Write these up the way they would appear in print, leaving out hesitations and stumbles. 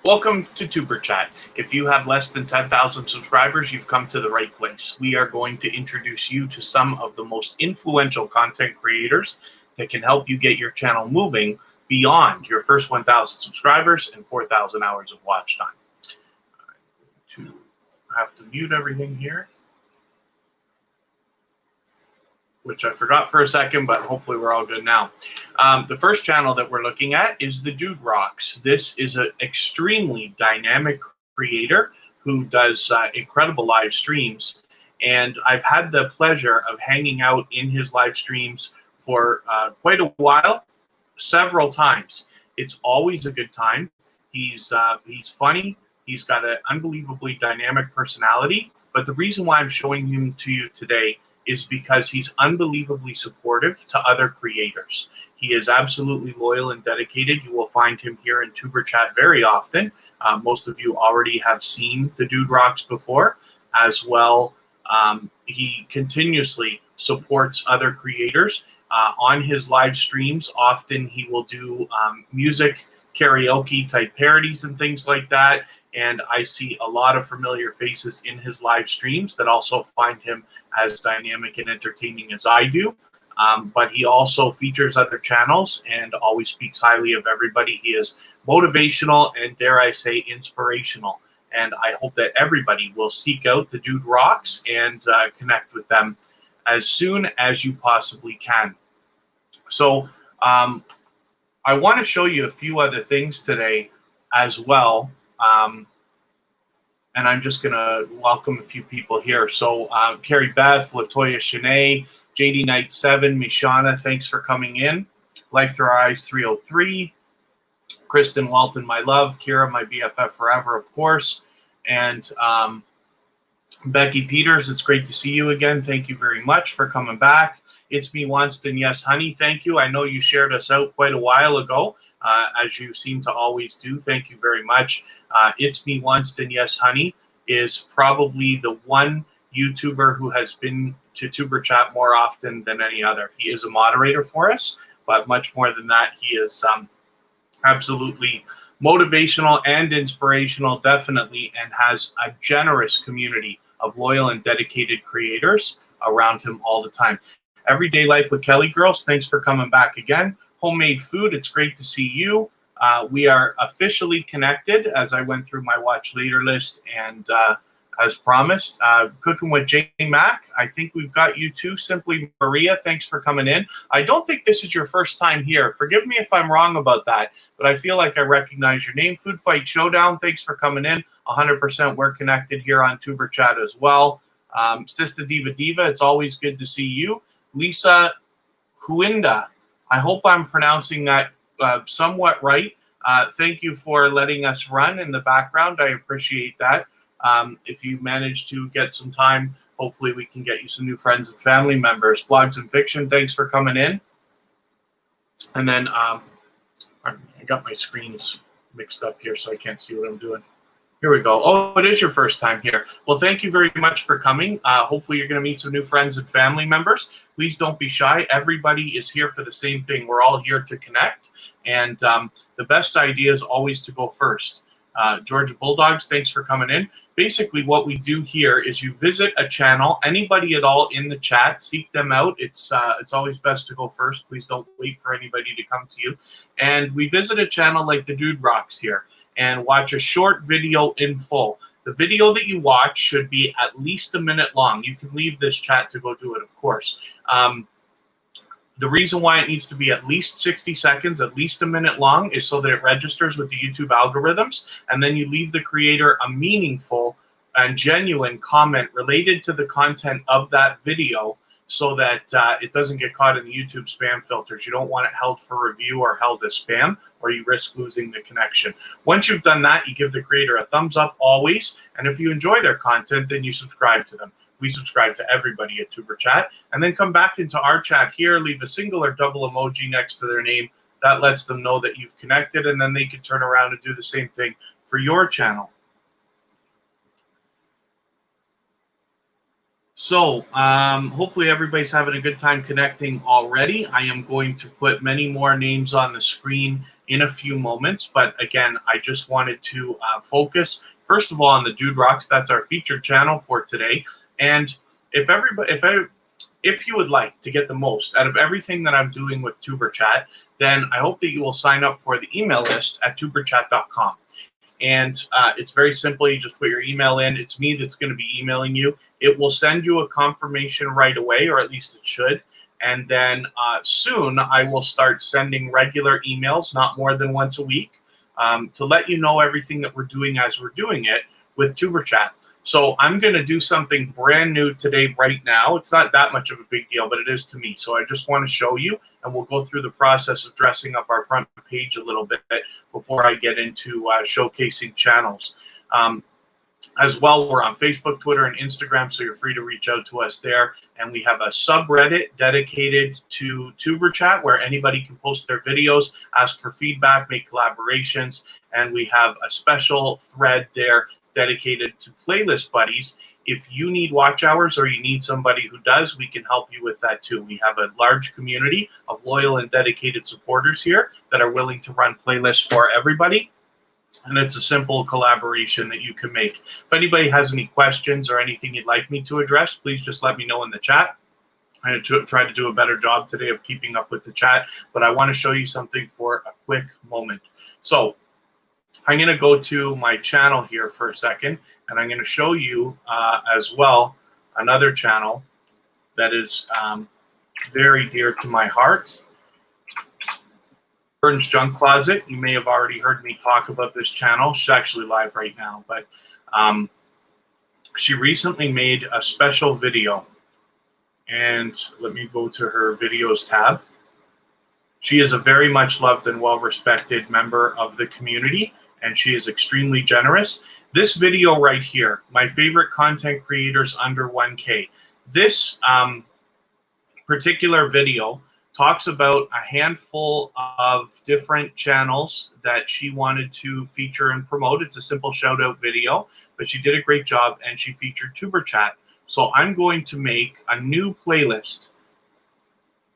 Welcome to Tuber Chat. If you have less than 10,000 subscribers, you've come to the right place. We are going to introduce you to some of the most influential content creators that can help you get your channel moving beyond your first 1,000 subscribers and 4,000 hours of watch time. I'm going to have to mute everything here, which I forgot for a second, but hopefully we're all good now. The first channel that we're looking at is the Dude Rocks. This is an extremely dynamic creator who does incredible live streams, and I've had the pleasure of hanging out in his live streams for quite a while, several times. It's always a good time. He's funny. He's got an unbelievably dynamic personality, but the reason why I'm showing him to you today is because he's unbelievably supportive to other creators. He is absolutely loyal and dedicated. You will find him here in Tuber Chat very often. Most of you already have seen the Dude Rocks before as well. He continuously supports other creators. On his live streams, often he will do music karaoke type parodies and things like that. And I see a lot of familiar faces in his live streams that also find him as dynamic and entertaining as I do. But he also features other channels and always speaks highly of everybody. He is motivational and, dare I say, inspirational. And I hope that everybody will seek out the Dude Rocks and connect with them as soon as you possibly can. So I want to show you a few other things today as well. And I'm just going to welcome a few people here. So Carrie Beth, Latoya Shanae, JD Knight 7, Mishana, thanks for coming in. Life Through Our Eyes 303, Kristen Walton, my love, Kira, my BFF forever, of course, and Becky Peters, it's great to see you again. Thank you very much for coming back. It's Me Wanston, yes, honey, thank you. I know you shared us out quite a while ago, as you seem to always do. Thank you very much. It's Me Wanston, yes, honey, is probably the one YouTuber who has been to Tuber Chat more often than any other. He is a moderator for us, but much more than that, he is absolutely motivational and inspirational, definitely, and has a generous community of loyal and dedicated creators around him all the time. Everyday Life with Kelly Girls, thanks for coming back again. Homemade Food, it's great to see you. We are officially connected as I went through my watch later list, and as promised, Cooking with Jane Mac, I think we've got you too. Simply Maria, thanks for coming in. I don't think this is your first time here. Forgive me if I'm wrong about that, but I feel like I recognize your name. Food Fight Showdown, thanks for coming in. 100% we're connected here on Tuber Chat as well. Sister Diva Diva, it's always good to see you. Lisa Huinda, I hope I'm pronouncing that somewhat right. Thank you for letting us run in the background. I appreciate that. If you manage to get some time, hopefully we can get you some new friends and family members. Blogs and Fiction, thanks for coming in. And then I got my screens mixed up here, so I can't see what I'm doing. Here we go. Oh, it is your first time here. Well, thank you very much for coming. Hopefully you're going to meet some new friends and family members. Please don't be shy. Everybody is here for the same thing. We're all here to connect. And the best idea is always to go first. Georgia Bulldogs, thanks for coming in. Basically, what we do here is you visit a channel. Anybody at all in the chat, seek them out. It's always best to go first. Please don't wait for anybody to come to you. And we visit a channel like the Dude Rocks here and watch a short video in full. The video that you watch should be at least a minute long. You can leave this chat to go do it, of course. The reason why it needs to be at least 60 seconds, at least a minute long, is so that it registers with the YouTube algorithms, and then you leave the creator a meaningful and genuine comment related to the content of that video so that it doesn't get caught in the YouTube spam filters. You don't want it held for review or held as spam, or you risk losing the connection. Once you've done that, you give the creator a thumbs up always, and if you enjoy their content, then you subscribe to them. We subscribe to everybody at Tuber Chat, and then come back into our chat here, leave a single or double emoji next to their name. That lets them know that you've connected, and then they can turn around and do the same thing for your channel. So hopefully everybody's having a good time connecting already. I am going to put many more names on the screen in a few moments. But again, I just wanted to focus first of all on the Dude Rocks. That's our featured channel for today. And if you would like to get the most out of everything that I'm doing with Tuber Chat, then I hope that you will sign up for the email list at tuberchat.com. And it's very simple. You just put your email in. It's me that's going to be emailing you. It will send you a confirmation right away, or at least it should. And then soon I will start sending regular emails, not more than once a week, to let you know everything that we're doing as we're doing it with Tuber Chat. So I'm going to do something brand new today right now. It's not that much of a big deal, but it is to me. So I just want to show you, and we'll go through the process of dressing up our front page a little bit before I get into showcasing channels. As well, we're on Facebook, Twitter, and Instagram, so you're free to reach out to us there. And we have a subreddit dedicated to Tuber Chat where anybody can post their videos, ask for feedback, make collaborations, and we have a special thread there dedicated to playlist buddies. If you need watch hours or you need somebody who does, we can help you with that too. We have a large community of loyal and dedicated supporters here that are willing to run playlists for everybody. And it's a simple collaboration that you can make. If anybody has any questions or anything you'd like me to address, please just let me know in the chat. I'm going to try to do a better job today of keeping up with the chat, but I want to show you something for a quick moment. So I'm going to go to my channel here for a second, and I'm going to show you as well another channel that is very dear to my heart. Burns Junk Closet. You may have already heard me talk about this channel. She's actually live right now, but she recently made a special video. And let me go to her videos tab. She is a very much loved and well-respected member of the community, and she is extremely generous. This video right here, my favorite content creators under 1K. This particular video talks about a handful of different channels that she wanted to feature and promote. It's a simple shout out video, but she did a great job and she featured Tuber Chat. So I'm going to make a new playlist.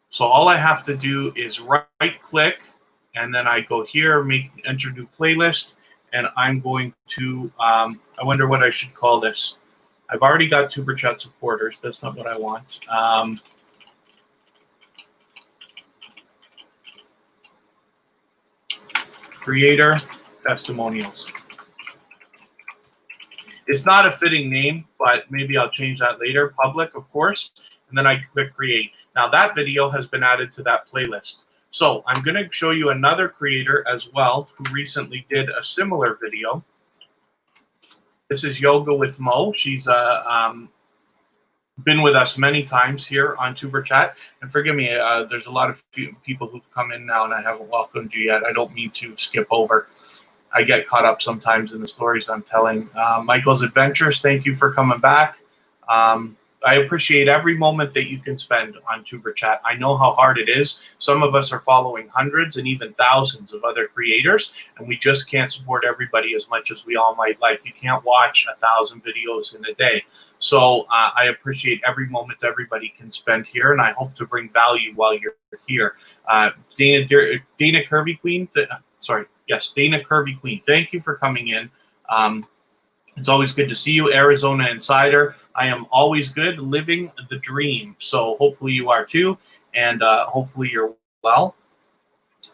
So all I have to do is right click, and then I go here, enter new playlist, and I'm going to, I wonder what I should call this. I've already got Tuber Chat supporters. That's not what I want. Creator testimonials. It's not a fitting name, but maybe I'll change that later. Public, of course. And then I click create. Now that video has been added to that playlist. So I'm going to show you another creator as well who recently did a similar video. This is Yoga with Mo. She's been with us many times here on Tuber Chat. And forgive me, there's a lot of people who've come in now and I haven't welcomed you yet. I don't mean to skip over. I get caught up sometimes in the stories I'm telling. Michael's Adventures, thank you for coming back. I appreciate every moment that you can spend on Tuber Chat. I know how hard it is. Some of us are following hundreds and even thousands of other creators, and we just can't support everybody as much as we all might like. You can't watch 1,000 videos in a day. So I appreciate every moment everybody can spend here, and I hope to bring value while you're here. Dana Curvy Queen, Dana Curvy Queen, thank you for coming in. It's always good to see you, Arizona Insider. I am always good, living the dream. So hopefully you are too, and hopefully you're well.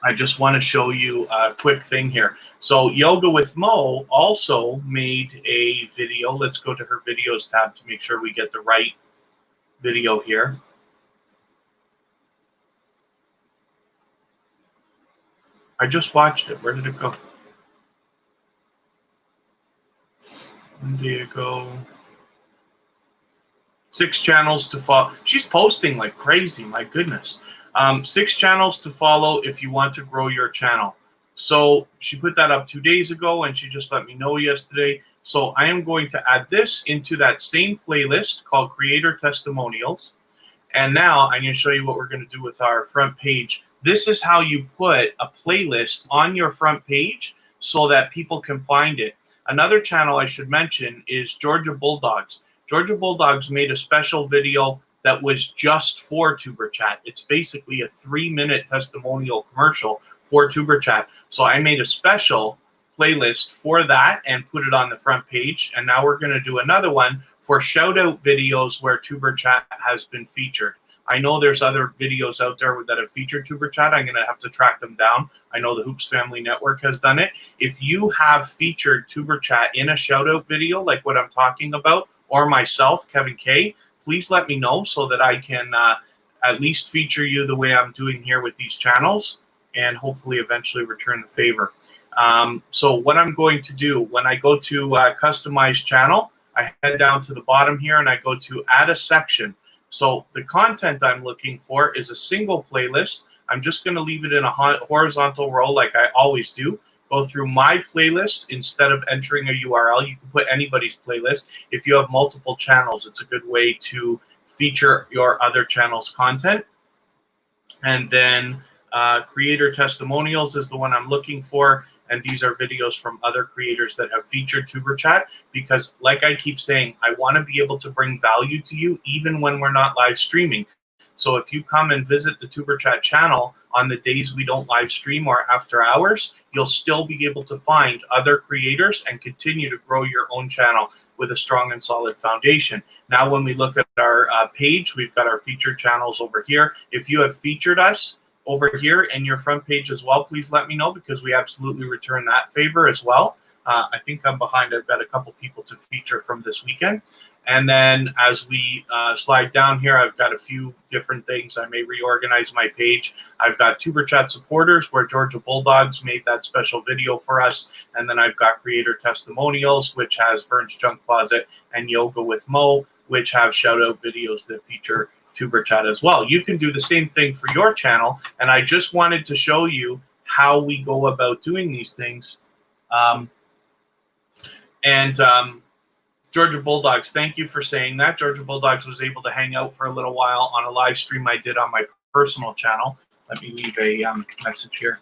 I just want to show you a quick thing here. So Yoga with Mo also made a video. Let's go to her videos tab to make sure we get the right video here. I just watched it. Where did it go? When did it go? 6 channels to follow. She's posting like crazy, my goodness. 6 channels to follow if you want to grow your channel. So she put that up 2 days ago and she just let me know yesterday. So I am going to add this into that same playlist called Creator Testimonials. And now I'm going to show you what we're going to do with our front page. This is how you put a playlist on your front page so that people can find it. Another channel I should mention is Georgia Bulldogs. Georgia Bulldogs made a special video that was just for Tuber Chat. It's basically a 3-minute testimonial commercial for Tuber Chat. So I made a special playlist for that and put it on the front page. And now we're going to do another one for shout out videos where Tuber Chat has been featured. I know there's other videos out there that have featured Tuber Chat. I'm going to have to track them down. I know the Hoops Family Network has done it. If you have featured Tuber Chat in a shout out video like what I'm talking about, or myself, Kevin K, please let me know so that I can at least feature you the way I'm doing here with these channels and hopefully eventually return the favor. So what I'm going to do when I go to customize channel, I head down to the bottom here and I go to add a section. So the content I'm looking for is a single playlist. I'm just going to leave it in a horizontal row like I always do. Go through my playlist instead of entering a URL. You can put anybody's playlist. If you have multiple channels, it's a good way to feature your other channel's content. And then creator testimonials is the one I'm looking for. And these are videos from other creators that have featured Tuber Chat, because like I keep saying, I want to be able to bring value to you even when we're not live streaming. So if you come and visit the Tuber Chat channel on the days we don't live stream or after hours, you'll still be able to find other creators and continue to grow your own channel with a strong and solid foundation. Now, when we look at our page, we've got our featured channels over here. If you have featured us over here in your front page as well, please let me know, because we absolutely return that favor as well. I think I'm behind. I've got a couple people to feature from this weekend. And then as we slide down here, I've got a few different things. I may reorganize my page. I've got Tuber Chat supporters, where Georgia Bulldogs made that special video for us. And then I've got creator testimonials, which has Vern's Junk Closet and Yoga with Mo, which have shout out videos that feature Tuber Chat as well. You can do the same thing for your channel. And I just wanted to show you how we go about doing these things. Georgia Bulldogs, thank you for saying that. Georgia Bulldogs was able to hang out for a little while on a live stream I did on my personal channel. Let me leave a message here.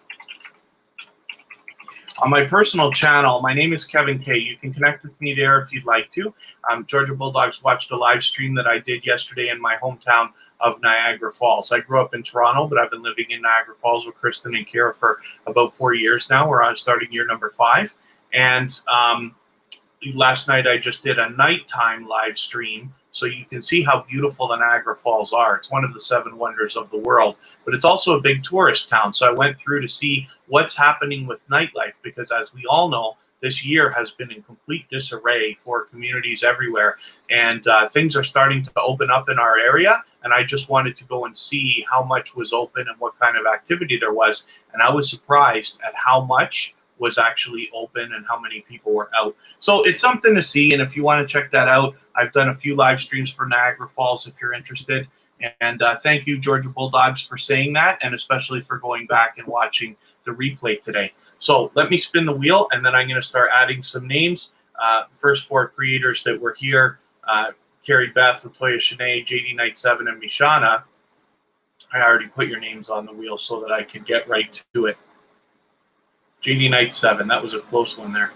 On my personal channel, my name is Kevin K. You can connect with me there if you'd like to. Georgia Bulldogs watched a live stream that I did yesterday in my hometown of Niagara Falls. I grew up in Toronto, but I've been living in Niagara Falls with Kristen and Kira for about 4 years now. We're on starting year number 5. And last night I just did a nighttime live stream, so you can see how beautiful the Niagara Falls are. It's one of the 7 wonders of the world, but it's also a big tourist town. So I went through to see what's happening with nightlife, because as we all know, this year has been in complete disarray for communities everywhere, and things are starting to open up in our area. And I just wanted to go and see how much was open and what kind of activity there was. And I was surprised at how much was actually open and how many people were out. So it's something to see. And if you want to check that out, I've done a few live streams for Niagara Falls if you're interested. And thank you, Georgia Bulldogs, for saying that, and especially for going back and watching the replay today. So let me spin the wheel, and then I'm going to start adding some names. First 4 creators that were here, Carrie Beth, Latoya Shanae, JD Knight 7, and Mishana. I already put your names on the wheel so that I could get right to it. JD Knight 7, that was a close one there.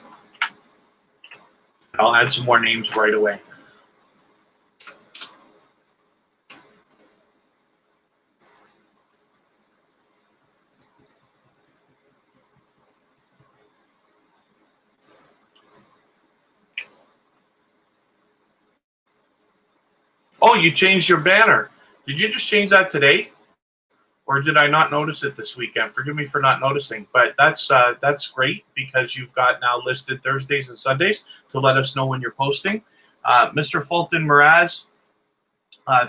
I'll add some more names right away. Oh, you changed your banner. Did you just change that today? Or did I not notice it this weekend? Forgive me for not noticing, but that's great, because you've got now listed Thursdays and Sundays to let us know when you're posting. Mr. Fulton Mraz,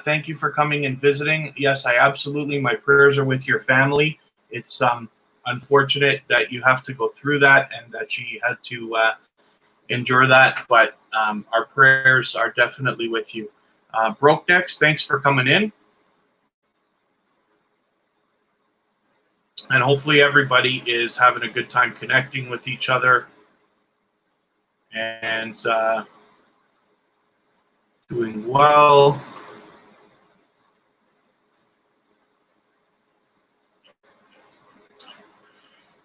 thank you for coming and visiting. Yes, I absolutely, my prayers are with your family. It's unfortunate that you have to go through that and that she had to endure that, but our prayers are definitely with you. Broke Necks, thanks for coming in. And hopefully everybody is having a good time connecting with each other and doing well.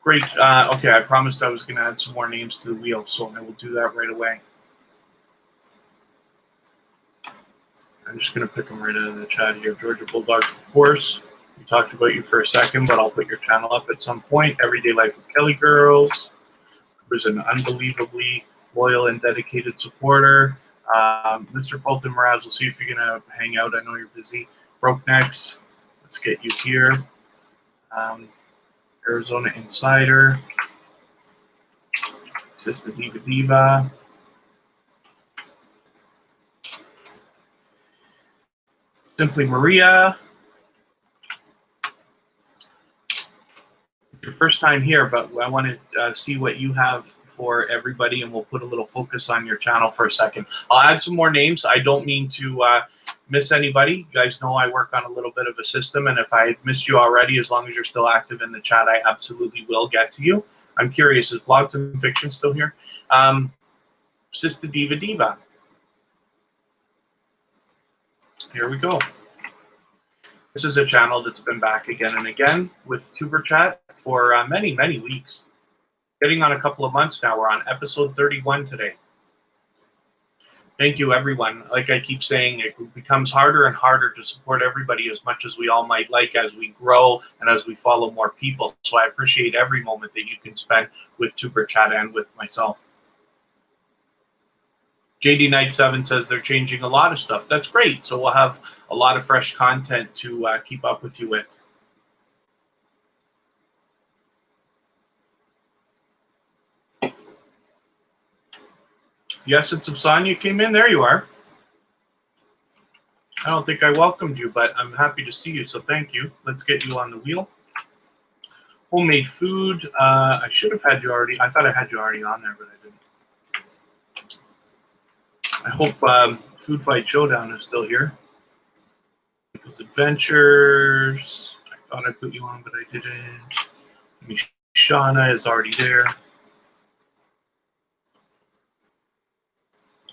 Great. Okay, I promised I was going to add some more names to the wheel, so I will do that right away. I'm just going to pick them right out of the chat here. Georgia Bulldogs, of course. We talked about you for a second, but I'll put your channel up at some point. Everyday Life with Kelly Girls. Who's an unbelievably loyal and dedicated supporter. Mr. Fulton Mraz, we'll see if you're going to hang out. I know you're busy. Broke Necks, let's get you here. Arizona Insider. Sister Diva Diva. Simply Maria. Your first time here, but I want to see what you have for everybody, and we'll put a little focus on your channel for a second. I'll add some more names. I don't mean to miss anybody. You guys know I work on a little bit of a system, and if I've missed you already, as long as you're still active in the chat, I absolutely will get to you. I'm curious, is Blogs and Fiction still here? Sister Diva Diva. Here we go. This is a channel that's been back again and again with Tuber Chat for many, many weeks. Getting on a couple of months now. We're on episode 31 today. Thank you, everyone. Like I keep saying, it becomes harder and harder to support everybody as much as we all might like as we grow and as we follow more people. So I appreciate every moment that you can spend with Tuber Chat and with myself. JD Knight 7 says they're changing a lot of stuff. That's great. So we'll have a lot of fresh content to keep up with you with. The Essence of Sonya came in. There you are. I don't think I welcomed you, but I'm happy to see you, so thank you. Let's get you on the wheel. Homemade food. I should have had you already. I thought I had you already on there, but I didn't. I hope Food Fight Showdown is still here. Nichols Adventures. I thought I put you on, but I didn't. Shauna is already there.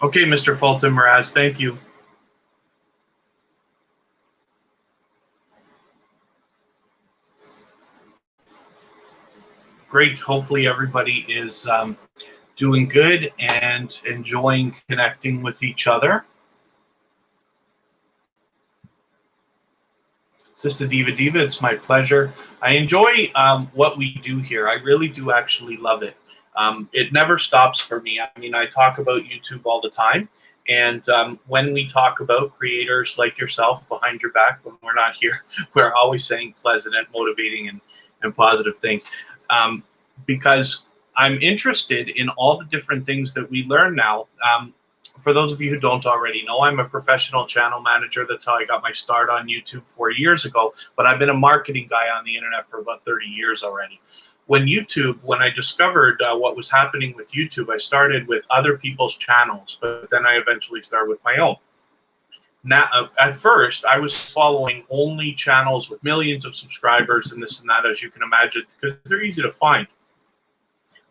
Okay, Mr. Fulton Mraz, thank you. Great. Hopefully everybody is doing good and enjoying connecting with each other. Sister Diva Diva, it's my pleasure. I enjoy what we do here. I really do actually love it. It never stops for me. I mean, I talk about YouTube all the time. And when we talk about creators like yourself behind your back, when we're not here, we're always saying pleasant and motivating and positive things. Because I'm interested in all the different things that we learn now. For those of you who don't already know, I'm a professional channel manager. That's how I got my start on YouTube 4 years ago. But I've been a marketing guy on the internet for about 30 years already. When I discovered what was happening with YouTube, I started with other people's channels, but then I eventually started with my own. Now, at first, I was following only channels with millions of subscribers and this and that, as you can imagine, because they're easy to find.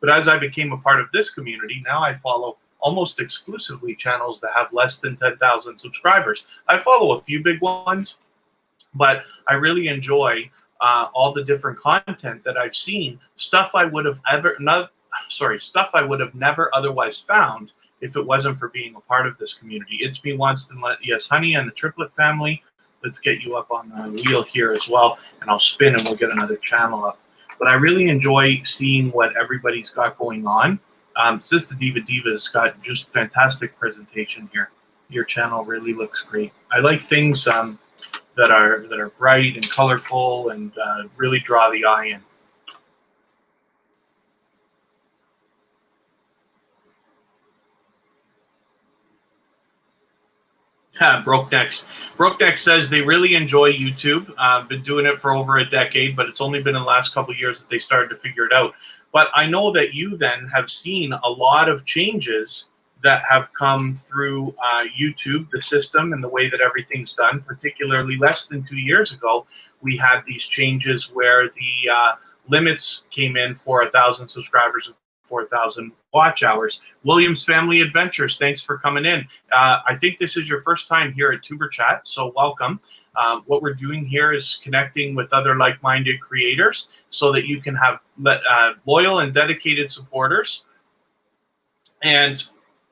But as I became a part of this community, now I follow almost exclusively channels that have less than 10,000 subscribers. I follow a few big ones, but I really enjoy all the different content that I've seen, stuff I would have never otherwise found if it wasn't for being a part of this community. It's Me, Wanston, Yes Honey, and the Triplet family. Let's get you up on the wheel here as well, and I'll spin and we'll get another channel up. But I really enjoy seeing what everybody's got going on. Sister Diva Diva's got just fantastic presentation here. Your channel really looks great. I like things that are bright and colorful and really draw the eye in. Broke Necks. Broke Necks says they really enjoy YouTube. Been doing it for over a decade, but it's only been in the last couple of years that they started to figure it out. But I know that you then have seen a lot of changes that have come through YouTube, the system, and the way that everything's done. Particularly less than 2 years ago, we had these changes where the limits came in for 1,000 subscribers and 4,000 watch hours. Williams Family Adventures, thanks for coming in. I think this is your first time here at Tuber Chat, so welcome. What we're doing here is connecting with other like-minded creators so that you can have loyal and dedicated supporters. And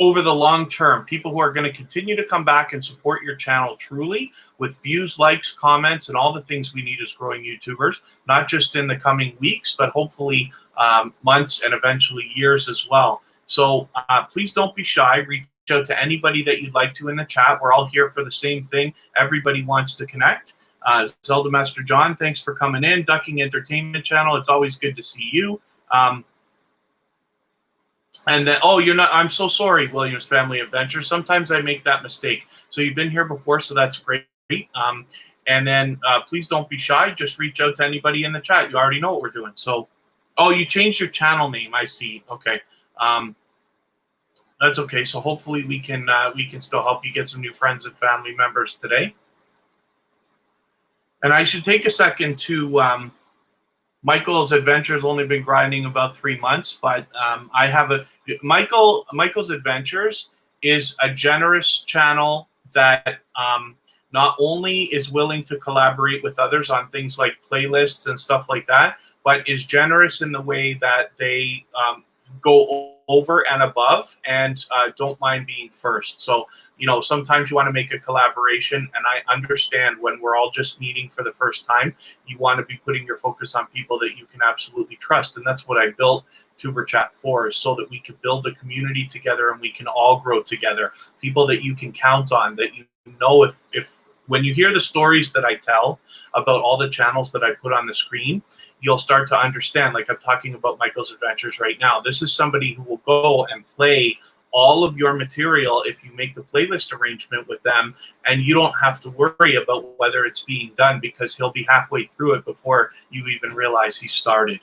over the long term, people who are going to continue to come back and support your channel truly with views, likes, comments, and all the things we need as growing YouTubers, not just in the coming weeks, but hopefully months and eventually years as well. So please don't be shy. Reach out to anybody that you'd like to in the chat. We're all here for the same thing. Everybody wants to connect. Zelda Master John, thanks for coming in. Ducking Entertainment Channel, it's always good to see you. And then, oh, you're not, I'm so sorry, Williams Family Adventures. Sometimes I make that mistake. So you've been here before, so that's great. And then please don't be shy. Just reach out to anybody in the chat. You already know what we're doing. So, oh, you changed your channel name. I see. Okay. That's okay. So hopefully we can still help you get some new friends and family members today. And I should take a second to Michael's Adventures only been grinding about 3 months, but I have a Michael's Adventures is a generous channel that not only is willing to collaborate with others on things like playlists and stuff like that, but is generous in the way that they go over and above and don't mind being first. So, you know, sometimes you want to make a collaboration, and I understand when we're all just meeting for the first time, you want to be putting your focus on people that you can absolutely trust. And that's what I built Tuber Chat for, is so that we can build a community together and we can all grow together. People that you can count on, that you know, if when you hear the stories that I tell about all the channels that I put on the screen, you'll start to understand, like I'm talking about Michael's Adventures right now. This is somebody who will go and play all of your material if you make the playlist arrangement with them, and you don't have to worry about whether it's being done, because he'll be halfway through it before you even realize he started.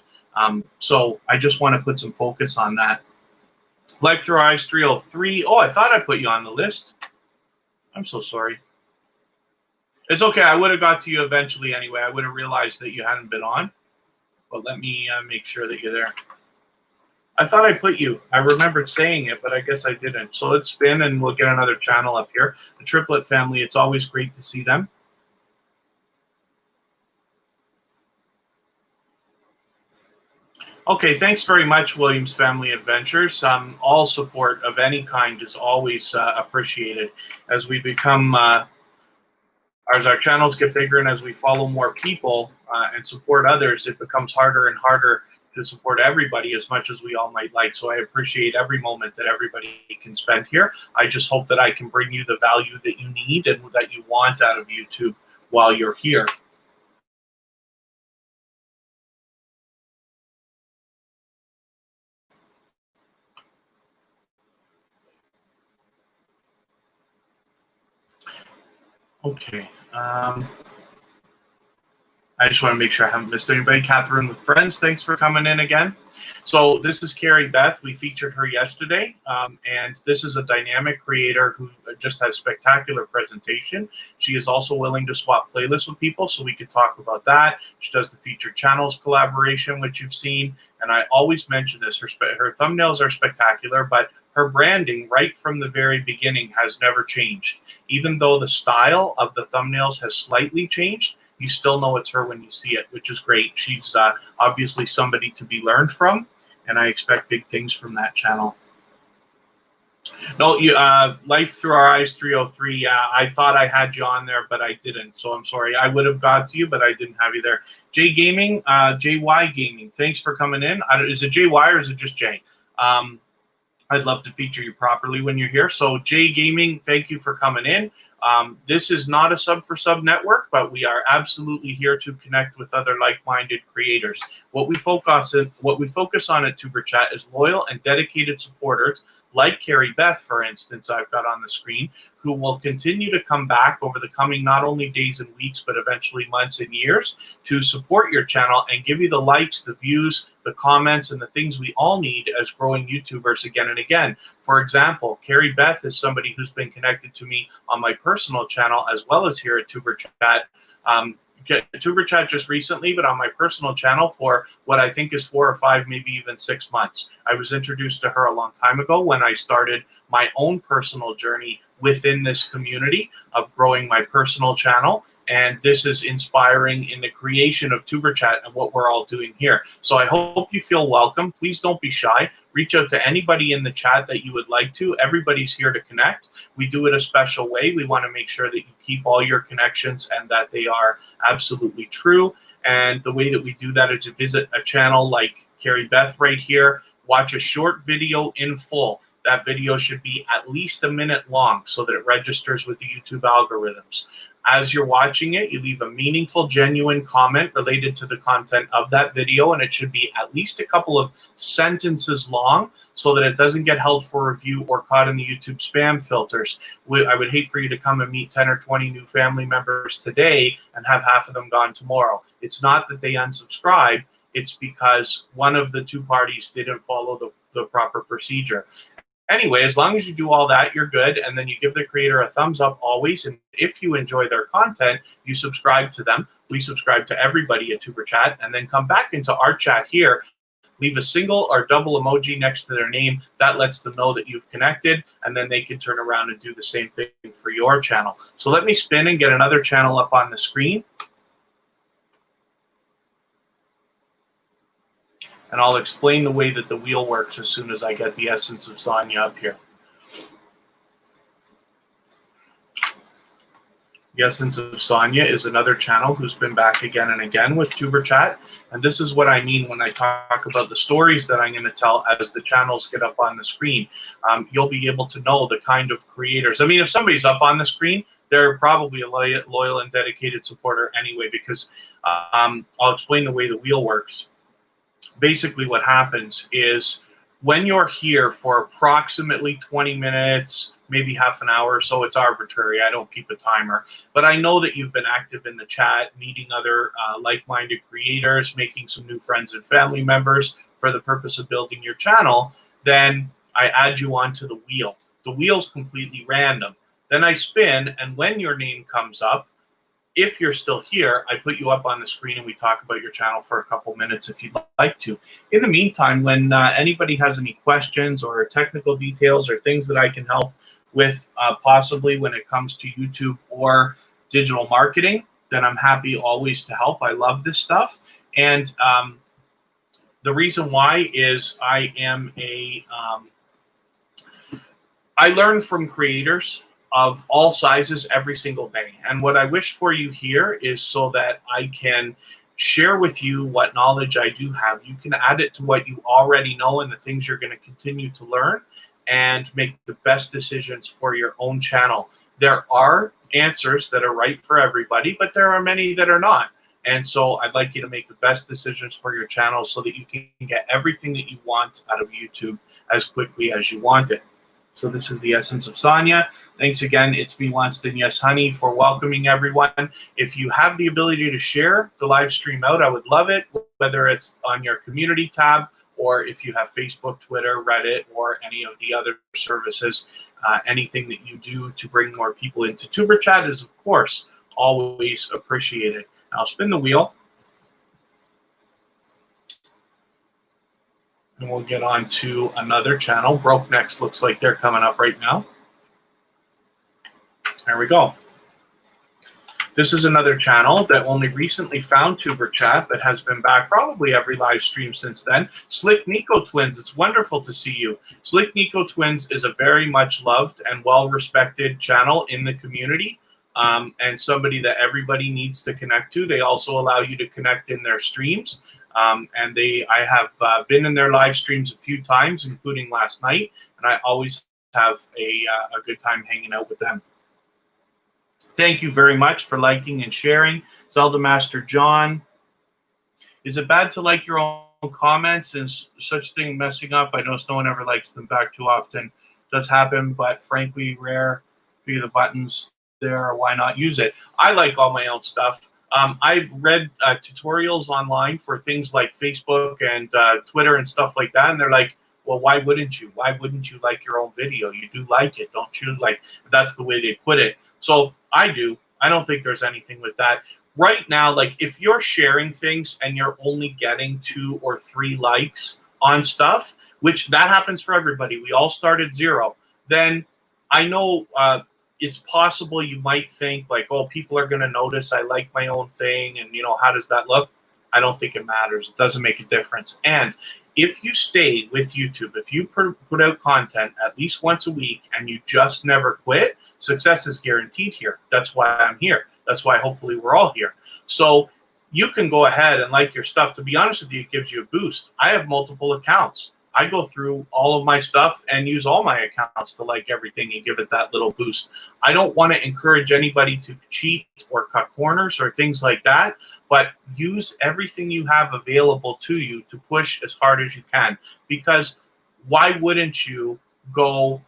So I just want to put some focus on that. Life Through Eyes 303. Oh, I thought I put you on the list. I'm so sorry. It's okay. I would have got to you eventually anyway. I would have realized that you hadn't been on. But let me make sure that you're there. I thought I put you. I remembered saying it, but I guess I didn't. So let's spin, and we'll get another channel up here. The Triplet family, it's always great to see them. Okay, thanks very much, Williams Family Adventures. All support of any kind is always appreciated. As we become, as our channels get bigger and as we follow more people and support others, it becomes harder and harder to support everybody as much as we all might like. So I appreciate every moment that everybody can spend here. I just hope that I can bring you the value that you need and that you want out of YouTube while you're here. Okay. I just want to make sure I haven't missed anybody. Catherine with Friends, thanks for coming in again. So this is Carrie Beth. We featured her yesterday, and this is a dynamic creator who just has spectacular presentation. She is also willing to swap playlists with people, so we could talk about that. She does the featured channels collaboration, which you've seen, and I always mention this. Her thumbnails are spectacular, but her branding right from the very beginning has never changed. Even though the style of the thumbnails has slightly changed, you still know it's her when you see it, which is great. She's obviously somebody to be learned from, and I expect big things from that channel. No, Life Through Our Eyes 303. I thought I had you on there, but I didn't, so I'm sorry. I would have got to you, but I didn't have you there. J Gaming, JY Gaming, thanks for coming in. Is it JY or is it just J? I'd love to feature you properly when you're here. So J Gaming, thank you for coming in. This is not a sub for sub network, but we are absolutely here to connect with other like-minded creators. What we focus on at Tuber Chat is loyal and dedicated supporters like Carrie Beth, for instance, I've got on the screen, who will continue to come back over the coming not only days and weeks, but eventually months and years to support your channel and give you the likes, the views, the comments, and the things we all need as growing YouTubers again and again. For example, Carrie Beth is somebody who's been connected to me on my personal channel as well as here at Tuber Chat. Tuber Chat just recently, but on my personal channel for what I think is 4 or 5, maybe even 6 months. I was introduced to her a long time ago when I started my own personal journey within this community of growing my personal channel. And this is inspiring in the creation of Tuber Chat and what we're all doing here. So I hope you feel welcome. Please don't be shy. reach out to anybody in the chat that you would like to. Everybody's here to connect. We do it a special way. We want to make sure that you keep all your connections and that they are absolutely true. And the way that we do that is to visit a channel like Carrie Beth right here, watch a short video in full. That video should be at least a minute long so that it registers with the YouTube algorithms. As you're watching it, you leave a meaningful, genuine comment related to the content of that video, and it should be at least a couple of sentences long so that it doesn't get held for review or caught in the YouTube spam filters. I would hate for you to come and meet 10 or 20 new family members today and have half of them gone tomorrow. It's not that they unsubscribe, it's because one of the two parties didn't follow the proper procedure. Anyway, as long as you do all that, you're good. And then you give the creator a thumbs up always. And if you enjoy their content, you subscribe to them. We subscribe to everybody at Tuber Chat. And then come back into our chat here. Leave a single or double emoji next to their name. That lets them know that you've connected. And then they can turn around and do the same thing for your channel. So let me spin and get another channel up on the screen. And I'll explain the way that the wheel works as soon as I get the Essence of Sonia up here. The Essence of Sonia is another channel who's been back again and again with Tuber Chat. And this is what I mean when I talk about the stories that I'm going to tell as the channels get up on the screen. You'll be able to know the kind of creators. I mean, if somebody's up on the screen, they're probably a loyal and dedicated supporter anyway, because I'll explain the way the wheel works. Basically what happens is when you're here for approximately 20 minutes, maybe half an hour or so, it's arbitrary. I don't keep a timer. But I know that you've been active in the chat, meeting other like-minded creators, making some new friends and family members for the purpose of building your channel. Then I add you onto the wheel. The wheel's completely random. Then I spin, and when your name comes up, if you're still here, I put you up on the screen and we talk about your channel for a couple minutes if you'd like to. In the meantime, when anybody has any questions or technical details or things that I can help with possibly when it comes to YouTube or digital marketing, then I'm happy always to help. I love this stuff. And the reason why is I learn from creators of all sizes every single day. And what I wish for you here is so that I can share with you what knowledge I do have. You can add it to what you already know and the things you're going to continue to learn and make the best decisions for your own channel. There are answers that are right for everybody, but there are many that are not. And so I'd like you to make the best decisions for your channel so that you can get everything that you want out of YouTube as quickly as you want it. So this is the Essence of Sonia. Thanks again. It's me, Wanston Yes Honey, for welcoming everyone. If you have the ability to share the live stream out, I would love it, whether it's on your community tab or if you have Facebook, Twitter, Reddit, or any of the other services. Anything that you do to bring more people into Tuber Chat is, of course, always appreciated. I'll spin the wheel. And we'll get on to another channel. Broke Necks looks like they're coming up right now. There we go. This is another channel that only recently found Tuber Chat, but has been back probably every live stream since then. Slick Nico Twins, it's wonderful to see you. Slick Nico Twins is a very much loved and well-respected channel in the community, and somebody that everybody needs to connect to. They also allow you to connect in their streams. And I have been in their live streams a few times, including last night, and I always have a good time hanging out with them. Thank you very much for liking and sharing. Zelda Master John. Is it bad to like your own comments and such thing messing up? I know no one ever likes them back too often. It does happen, but frankly, rare. Figure the buttons there, why not use it? I like all my own stuff. I've read tutorials online for things like Facebook and Twitter and stuff like that, and they're like, well, why wouldn't you? Why wouldn't you like your own video? You do like it, don't you? Like, that's the way they put it. So I do. I don't think there's anything with that. Right now, like, if you're sharing things and you're only getting 2 or 3 likes on stuff, which that happens for everybody, we all start at 0, then I know it's possible you might think like, oh, people are going to notice I like my own thing, and, you know, how does that look? I don't think it matters. It doesn't make a difference. And if you stay with YouTube, if you put out content at least once a week and you just never quit, success is guaranteed here. That's why I'm here. That's why hopefully we're all here. So you can go ahead and like your stuff. To be honest with you, it gives you a boost. I have multiple accounts. I go through all of my stuff and use all my accounts to like everything and give it that little boost. I don't want to encourage anybody to cheat or cut corners or things like that, but use everything you have available to you to push as hard as you can. Because why wouldn't you go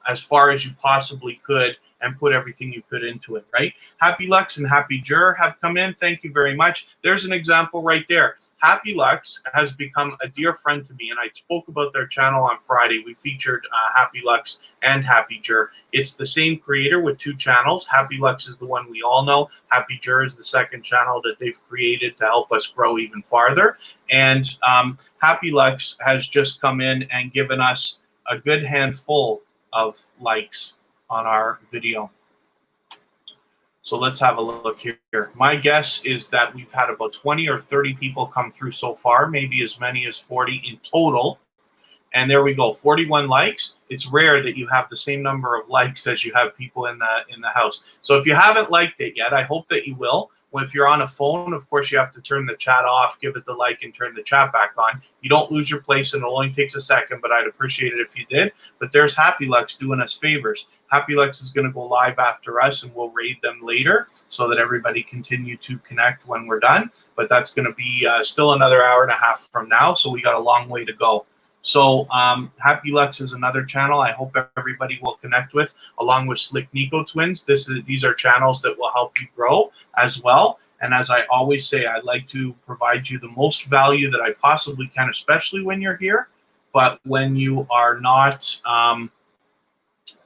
as far as you possibly could and put everything you could into it, right? Happy Lux and Happy Jur have come in. Thank you very much. There's an example right there. Happy Lux has become a dear friend to me, and I spoke about their channel on Friday. We featured Happy Lux and Happy Jur. It's the same creator with 2 channels. Happy Lux is the one we all know. Happy Jur is the second channel that they've created to help us grow even farther. And Happy Lux has just come in and given us a good handful of likes on our video. So let's have a look here. My guess is that we've had about 20 or 30 people come through so far, maybe as many as 40 in total. And there we go, 41 likes. It's rare that you have the same number of likes as you have people in the house. So if you haven't liked it yet, I hope that you will. Well, if you're on a phone, of course, you have to turn the chat off, give it the like, and turn the chat back on. You don't lose your place, and it only takes a second, but I'd appreciate it if you did. But there's Happy Lux doing us favors. Happy Lux is going to go live after us, and we'll raid them later so that everybody continue to connect when we're done. But that's going to be still another hour and a half from now, so we got a long way to go. So Happy Lux is another channel I hope everybody will connect with, along with Slick Nico Twins. These are channels that will help you grow as well. And as I always say, I'd like to provide you the most value that I possibly can, especially when you're here. But when you are not,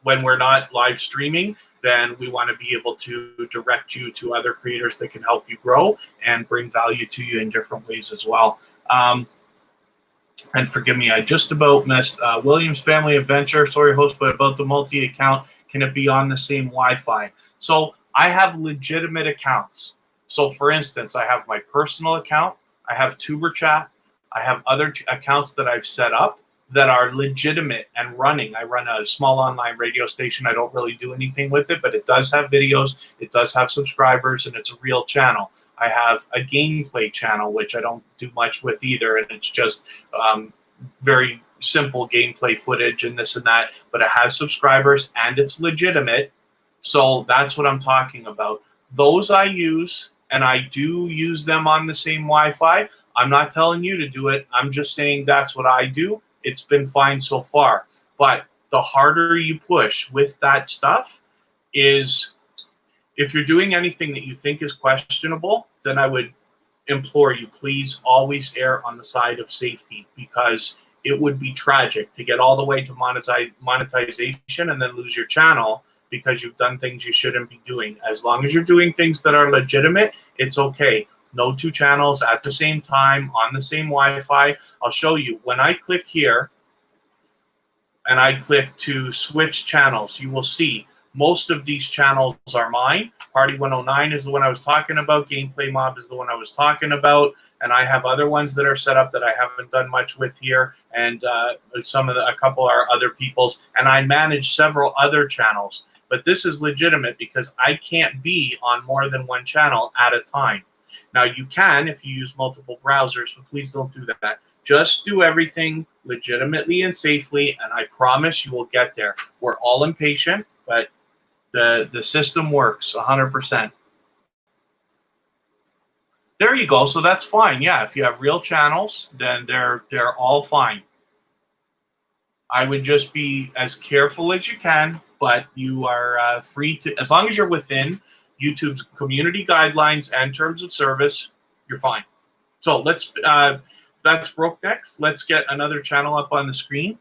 when we're not live streaming, then we want to be able to direct you to other creators that can help you grow and bring value to you in different ways as well. And forgive me, I just about missed Williams Family Adventure. Sorry, host, but about the multi-account, can it be on the same Wi-Fi? So I have legitimate accounts. So for instance, I have my personal account, I have TuberChat, I have other accounts that I've set up that are legitimate and running. I run a small online radio station. I don't really do anything with it, but it does have videos, it does have subscribers, and it's a real channel. I have a gameplay channel, which I don't do much with either, and it's just very simple gameplay footage and this and that, but it has subscribers and it's legitimate. So that's what I'm talking about. Those I use, and I do use them on the same Wi-Fi. I'm not telling you to do it. I'm just saying that's what I do. It's been fine so far. But the harder you push with that stuff is, if you're doing anything that you think is questionable, then I would implore you, please always err on the side of safety, because it would be tragic to get all the way to monetization and then lose your channel because you've done things you shouldn't be doing. As long as you're doing things that are legitimate, it's okay. No 2 channels at the same time on the same Wi-Fi. I'll show you. When I click here and I click to switch channels, you will see most of these channels are mine. Party 109 is the one I was talking about. Gameplay Mob is the one I was talking about. And I have other ones that are set up that I haven't done much with here. And a couple are other people's. And I manage several other channels. But this is legitimate because I can't be on more than one channel at a time. Now, you can if you use multiple browsers, but please don't do that. Just do everything legitimately and safely, and I promise you will get there. We're all impatient, but the system works 100%. There you go. So that's fine. Yeah, if you have real channels, then they're all fine. I would just be as careful as you can, but you are free to, as long as you're within YouTube's community guidelines and terms of service, you're fine. So let's, that's broke next. Let's get another channel up on the screen.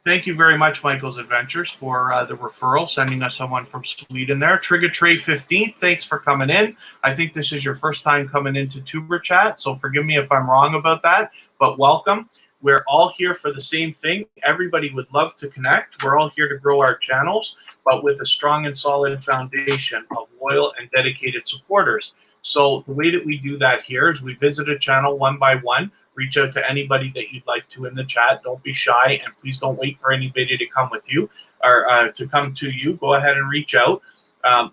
Thank you very much, Michael's Adventures, for the referral, sending us someone from Sweden there. Trigger Tray 15, thanks for coming in. I think this is your first time coming into Tuber Chat, so forgive me if I'm wrong about that, but welcome. We're all here for the same thing. Everybody would love to connect. We're all here to grow our channels, but with a strong and solid foundation of loyal and dedicated supporters. So the way that we do that here is we visit a channel one by one, reach out to anybody that you'd like to in the chat. Don't be shy, and please don't wait for anybody to come with you or to come to you. Go ahead and reach out.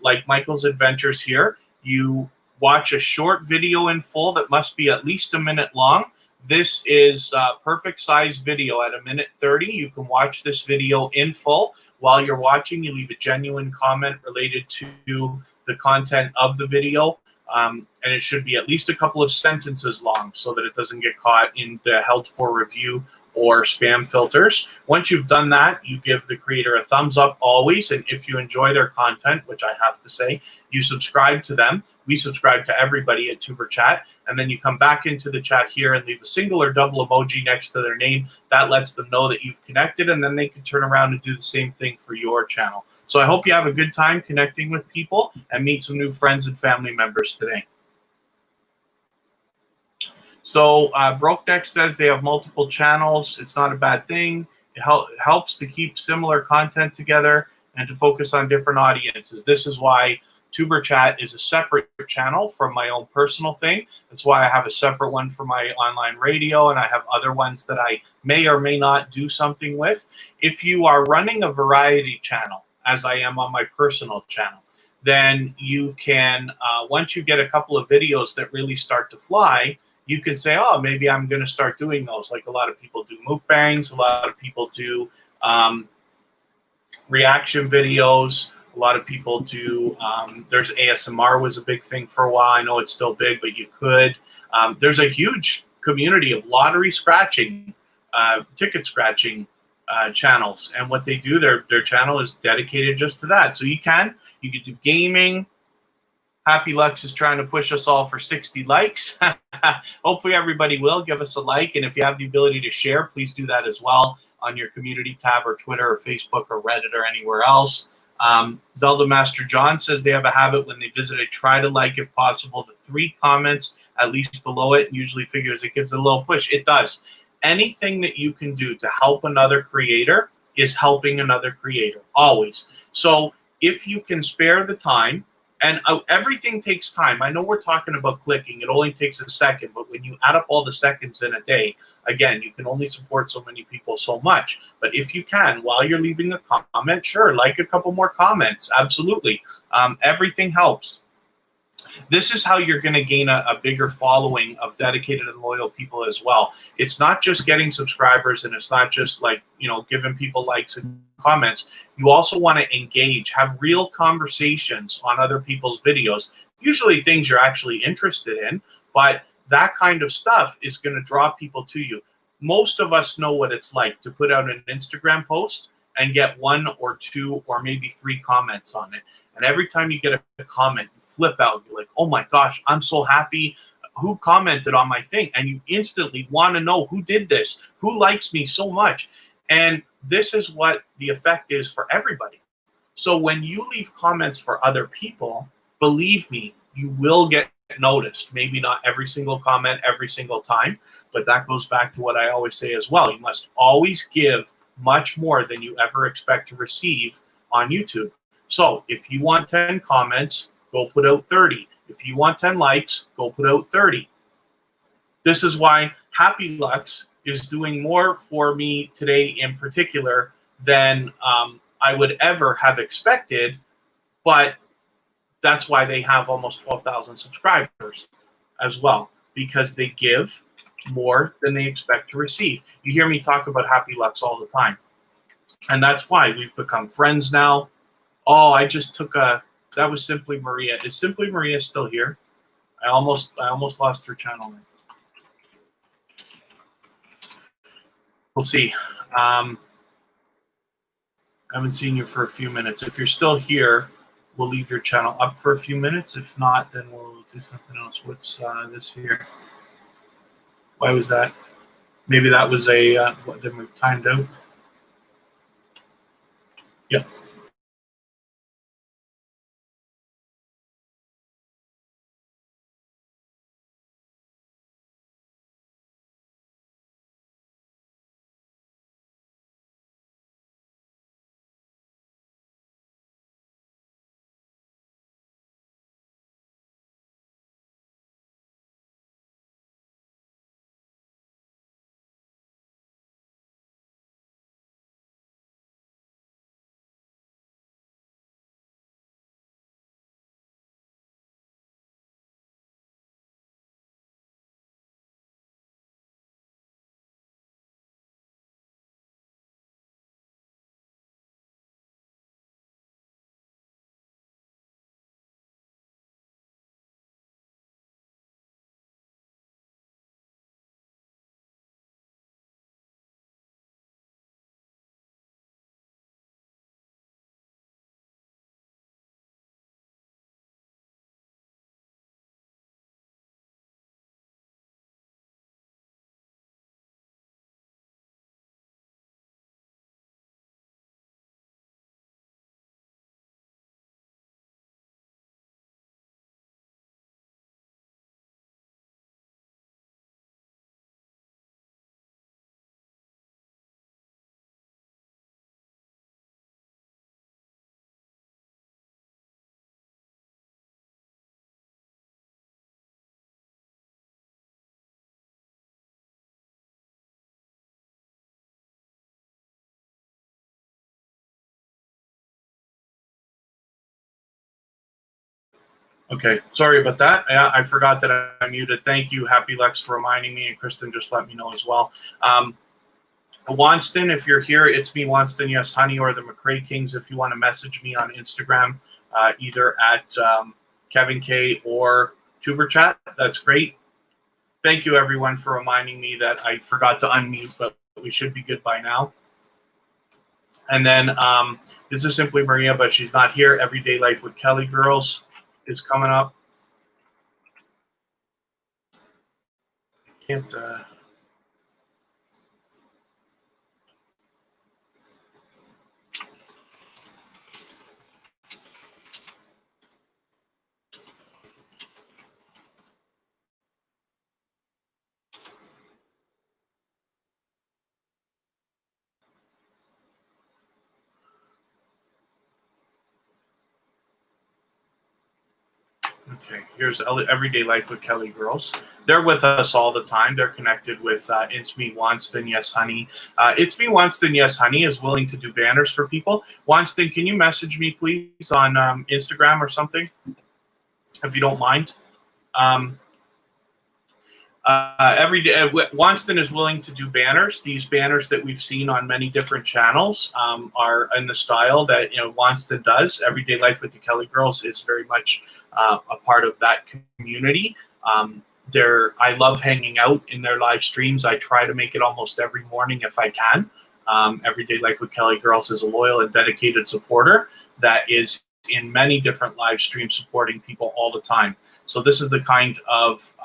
Like Michael's Adventures here, you watch a short video in full that must be at least a minute long. This is perfect size video at 1:30. You can watch this video in full. While you're watching, you leave a genuine comment related to the content of the video. And it should be at least a couple of sentences long so that it doesn't get caught in the held for review or spam filters. Once you've done that, you give the creator a thumbs up always. And if you enjoy their content, which I have to say, you subscribe to them. We subscribe to everybody at Tuber Chat. And then you come back into the chat here and leave a single or double emoji next to their name. That lets them know that you've connected, and then they can turn around and do the same thing for your channel. So I hope you have a good time connecting with people and meet some new friends and family members today. So Brokeneck says they have multiple channels. It's not a bad thing. It helps to keep similar content together and to focus on different audiences. This is why Tuber Chat is a separate channel from my own personal thing. That's why I have a separate one for my online radio, and I have other ones that I may or may not do something with. If you are running a variety channel, as I am on my personal channel, then you can, once you get a couple of videos that really start to fly, you can say, oh, maybe I'm going to start doing those. Like a lot of people do mukbangs, a lot of people do reaction videos, a lot of people do, there's ASMR was a big thing for a while. I know it's still big, but you could. There's a huge community of lottery scratching, ticket scratching channels. And what they do, their channel is dedicated just to that. So you can do gaming. Happy Lux is trying to push us all for 60 likes. Hopefully everybody will give us a like. And if you have the ability to share, please do that as well on your community tab or Twitter or Facebook or Reddit or anywhere else. Zelda Master John says they have a habit when they visit, I try to like, if possible, the 3 comments at least below it. Usually figures it gives a little push. It does. Anything that you can do to help another creator is helping another creator, always. So if you can spare the time, and everything takes time. I know we're talking about clicking. It only takes a second. But when you add up all the seconds in a day, again, you can only support so many people so much. But if you can, while you're leaving a comment, sure, like a couple more comments. Absolutely. Everything helps. This is how you're going to gain a bigger following of dedicated and loyal people as well. It's not just getting subscribers, and it's not just like, giving people likes and comments. You also want to engage, have real conversations on other people's videos, usually things you're actually interested in, but that kind of stuff is going to draw people to you. Most of us know what it's like to put out an Instagram post and get 1 or 2 or maybe 3 comments on it. And every time you get a comment, you flip out. You're like, oh my gosh, I'm so happy. Who commented on my thing? And you instantly want to know who did this, who likes me so much. And this is what the effect is for everybody. So when you leave comments for other people, believe me, you will get noticed. Maybe not every single comment every single time, but that goes back to what I always say as well. You must always give much more than you ever expect to receive on YouTube. So if you want 10 comments, go put out 30. If you want 10 likes, go put out 30. This is why Happy Lux is doing more for me today in particular than I would ever have expected, but that's why they have almost 12,000 subscribers as well, because they give more than they expect to receive. You hear me talk about Happy Lux all the time, and that's why we've become friends now. Oh, I just took that was Simply Maria. Is Simply Maria still here? I almost lost her channel. We'll see. I haven't seen you for a few minutes. If you're still here, we'll leave your channel up for a few minutes. If not, then we'll do something else. What's this here? Why was that? Maybe that was a, what, then we timed out? Yep. Okay, sorry about that. I forgot that I muted. Thank you, Happy Lex, for reminding me, and Kristen just let me know as well. Wanston, if you're here, it's me, Wanston, yes, honey, or the McRae Kings. If you want to message me on Instagram, either at Kevin K or Tuber Chat, that's great. Thank you, everyone, for reminding me that I forgot to unmute, but we should be good by now. And then this is Simply Maria, but she's not here. Everyday Life with Kelly Girls is coming up. Can't. Okay, here's Everyday Life with Kelly Girls. They're with us all the time. They're connected with It's Me, Wanston, Yes, Honey. It's Me, Wanston, Yes, Honey is willing to do banners for people. Wanston, can you message me, please, on Instagram or something, if you don't mind? Every day, Wanston is willing to do banners. These banners that we've seen on many different channels are in the style that Wanston does. Everyday Life with the Kelly Girls is very much a part of that community. I love hanging out in their live streams. I try to make it almost every morning if I can. Everyday Life with Kelly Girls is a loyal and dedicated supporter that is in many different live streams supporting people all the time. So this is the kind of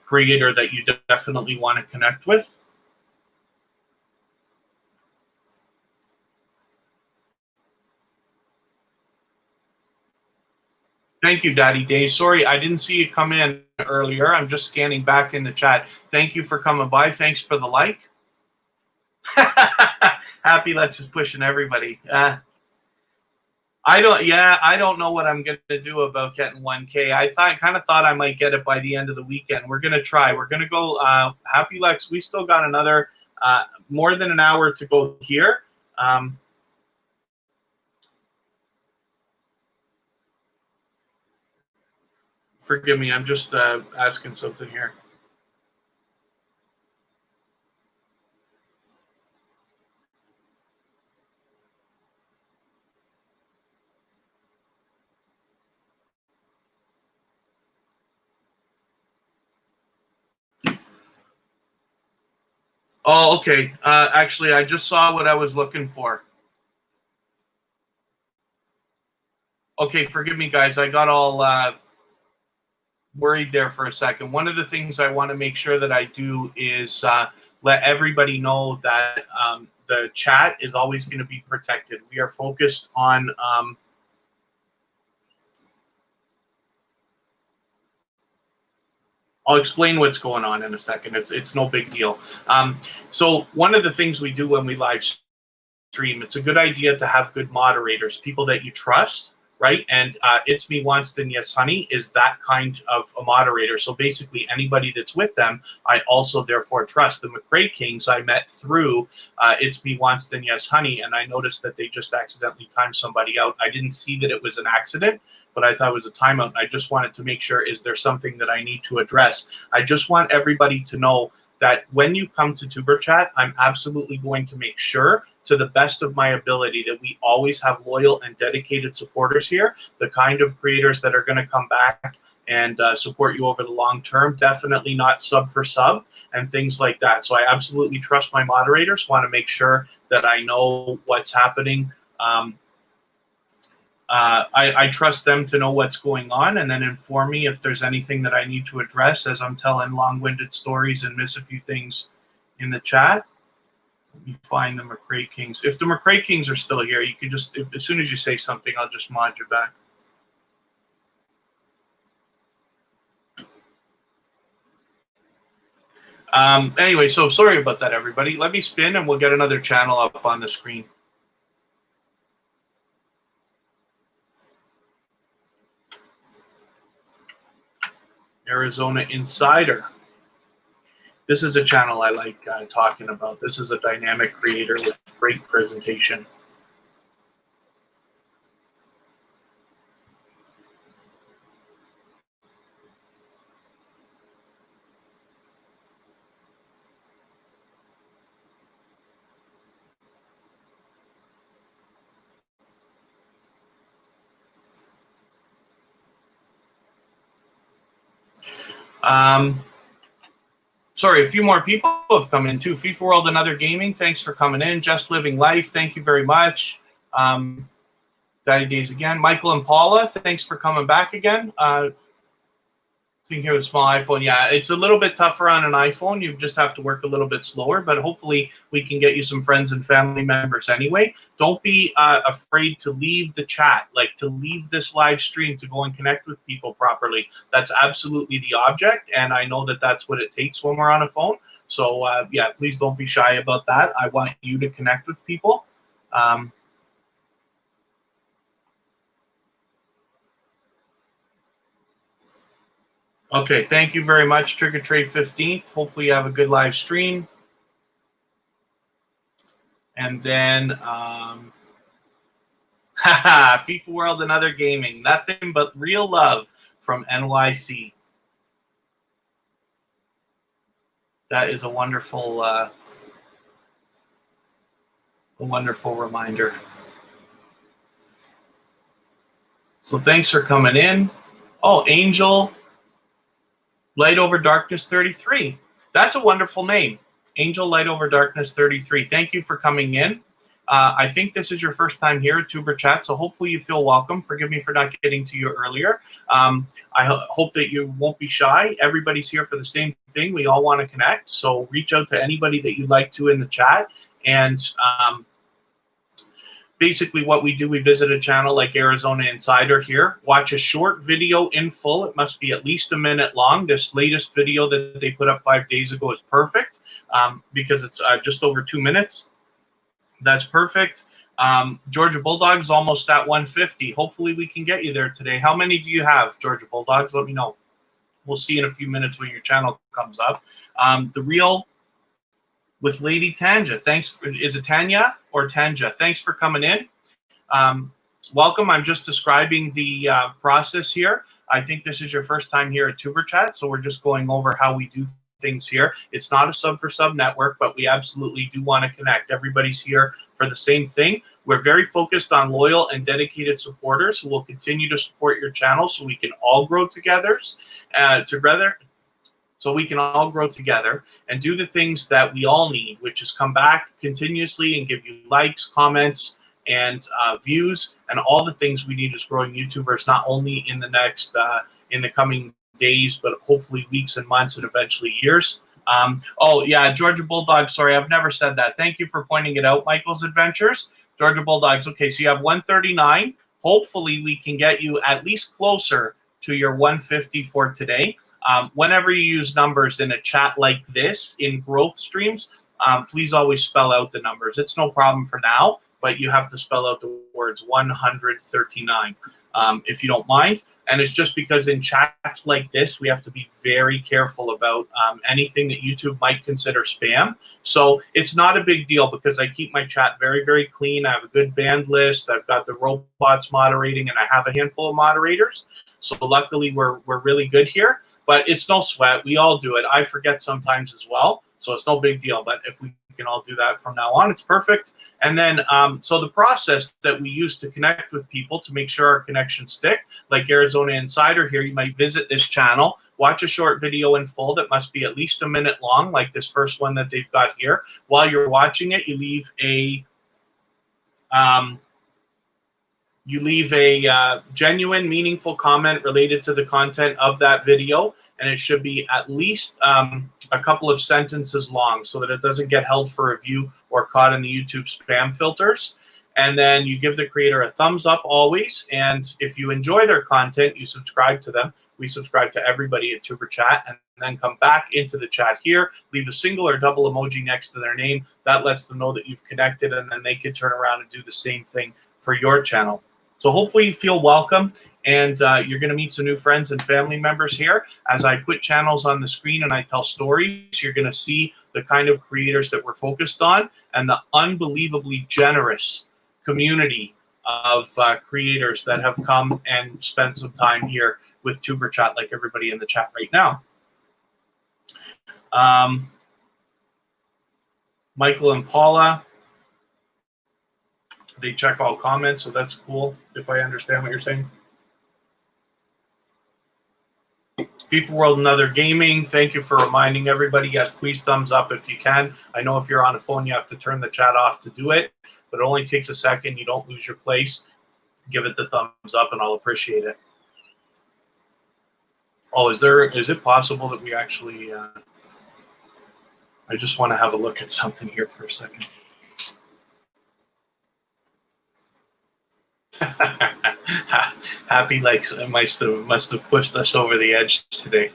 creator that you definitely want to connect with. Thank you, Daddy Day. Sorry, I didn't see you come in earlier. I'm just scanning back in the chat. Thank you for coming by. Thanks for the like. Happy Let's just pushing everybody. I don't know what I'm gonna do about getting 1K. I kind of thought I might get it by the end of the weekend. We're gonna try. We're gonna go. Happy Lex, we still got another more than an hour to go here. Forgive me, I'm just asking something here. Oh, okay. Actually, I just saw what I was looking for. Okay, forgive me, guys. I got all worried there for a second. One of the things I want to make sure that I do is let everybody know that the chat is always going to be protected. We are focused on I'll explain what's going on in a second. It's no big deal. So one of the things we do when we live stream, it's a good idea to have good moderators, people that you trust, right? And It's Me, Wanston, Yes, Honey is that kind of a moderator. So basically anybody that's with them, I also therefore trust. The McRae Kings I met through It's Me, Wanston, Yes, Honey, and I noticed that they just accidentally timed somebody out. I didn't see that it was an accident, but I thought it was a timeout. And I just wanted to make sure, is there something that I need to address? I just want everybody to know that when you come to Tuber Chat, I'm absolutely going to make sure, to the best of my ability, that we always have loyal and dedicated supporters here, the kind of creators that are going to come back and support you over the long term, definitely not sub for sub and things like that. So I absolutely trust my moderators, want to make sure that I know what's happening. I trust them to know what's going on and then inform me if there's anything that I need to address as I'm telling long-winded stories and miss a few things in the chat. Let me find the McRae Kings. If the McRae Kings are still here, you can just, as soon as you say something, I'll just mod you back. Anyway, so sorry about that, everybody. Let me spin and we'll get another channel up on the screen. Arizona Insider. This is a channel I like talking about. This is a dynamic creator with great presentation. Sorry, a few more people have come in too. FIFA World and Other Gaming, thanks for coming in. Just Living Life, thank you very much. Daddy Days again. Michael and Paula, thanks for coming back again. Seeing here with a small iPhone, yeah, it's a little bit tougher on an iPhone. You just have to work a little bit slower, but hopefully we can get you some friends and family members anyway. Don't be afraid to leave the chat, like to leave this live stream to go and connect with people properly. That's absolutely the object, and I know that that's what it takes when we're on a phone. So, yeah, please don't be shy about that. I want you to connect with people. Okay, thank you very much, Trigger Tray 15th. Hopefully you have a good live stream. And then, FIFA World and Other Gaming. Nothing but real love from NYC. That is a wonderful reminder. So thanks for coming in. Oh, Angel Light Over Darkness 33. That's a wonderful name. Angel Light Over Darkness 33. Thank you for coming in. I think this is your first time here at Tuber Chat, so hopefully you feel welcome. Forgive me for not getting to you earlier. I hope that you won't be shy. Everybody's here for the same thing. We all want to connect, so reach out to anybody that you'd like to in the chat. And basically what we do, we visit a channel like Arizona Insider here, watch a short video in full. It must be at least a minute long. This latest video that they put up 5 days ago is perfect because it's just over 2 minutes. That's perfect. Georgia Bulldogs almost at 150. Hopefully we can get you there today. How many do you have, Georgia Bulldogs? Let me know. We'll see in a few minutes when your channel comes up. The Real with Lady Tanja. Thanks. Is it Tanya or Tanja? Thanks for coming in. Welcome. I'm just describing the process here. I think this is your first time here at Tuber Chat, so we're just going over how we do things here. It's not a sub for sub network, but we absolutely do want to connect. Everybody's here for the same thing. We're very focused on loyal and dedicated supporters who will continue to support your channel so we can all grow together. So we can all grow together and do the things that we all need, which is come back continuously and give you likes, comments, and views, and all the things we need as growing YouTubers, not only in the next, in the coming days, but hopefully weeks and months and eventually years. Oh, yeah, Georgia Bulldogs, sorry, I've never said that. Thank you for pointing it out, Michael's Adventures. Georgia Bulldogs, okay, so you have 139. Hopefully we can get you at least closer to your 150 for today. Whenever you use numbers in a chat like this in growth streams, please always spell out the numbers. It's no problem for now, but you have to spell out the words 139 if you don't mind. And it's just because in chats like this, we have to be very careful about anything that YouTube might consider spam. So it's not a big deal because I keep my chat very, very clean. I have a good banned list. I've got the robots moderating, and I have a handful of moderators. So luckily, we're really good here. But it's no sweat. We all do it. I forget sometimes as well. So it's no big deal. But if we can all do that from now on, it's perfect. And then, so the process that we use to connect with people to make sure our connections stick, like Arizona Insider here, you might visit this channel, watch a short video in full that must be at least a minute long, like this first one that they've got here. While you're watching it, you leave a genuine, meaningful comment related to the content of that video, and it should be at least a couple of sentences long so that it doesn't get held for review or caught in the YouTube spam filters. And then you give the creator a thumbs up always, and if you enjoy their content, you subscribe to them. We subscribe to everybody at Tuber Chat, and then come back into the chat here, leave a single or double emoji next to their name. That lets them know that you've connected, and then they can turn around and do the same thing for your channel. So hopefully you feel welcome, and you're going to meet some new friends and family members here. As I put channels on the screen and I tell stories, you're going to see the kind of creators that we're focused on and the unbelievably generous community of creators that have come and spent some time here with Tuber Chat, like everybody in the chat right now. Michael and Paula, they check all comments, so that's cool if I understand what you're saying. FIFA World and Other Gaming, thank you for reminding everybody. Yes, please thumbs up if you can. I know if you're on a phone, you have to turn the chat off to do it, but it only takes a second. You don't lose your place. Give it the thumbs up, and I'll appreciate it. Oh, is it possible that we actually... I just want to have a look at something here for a second. Happy likes must have pushed us over the edge today.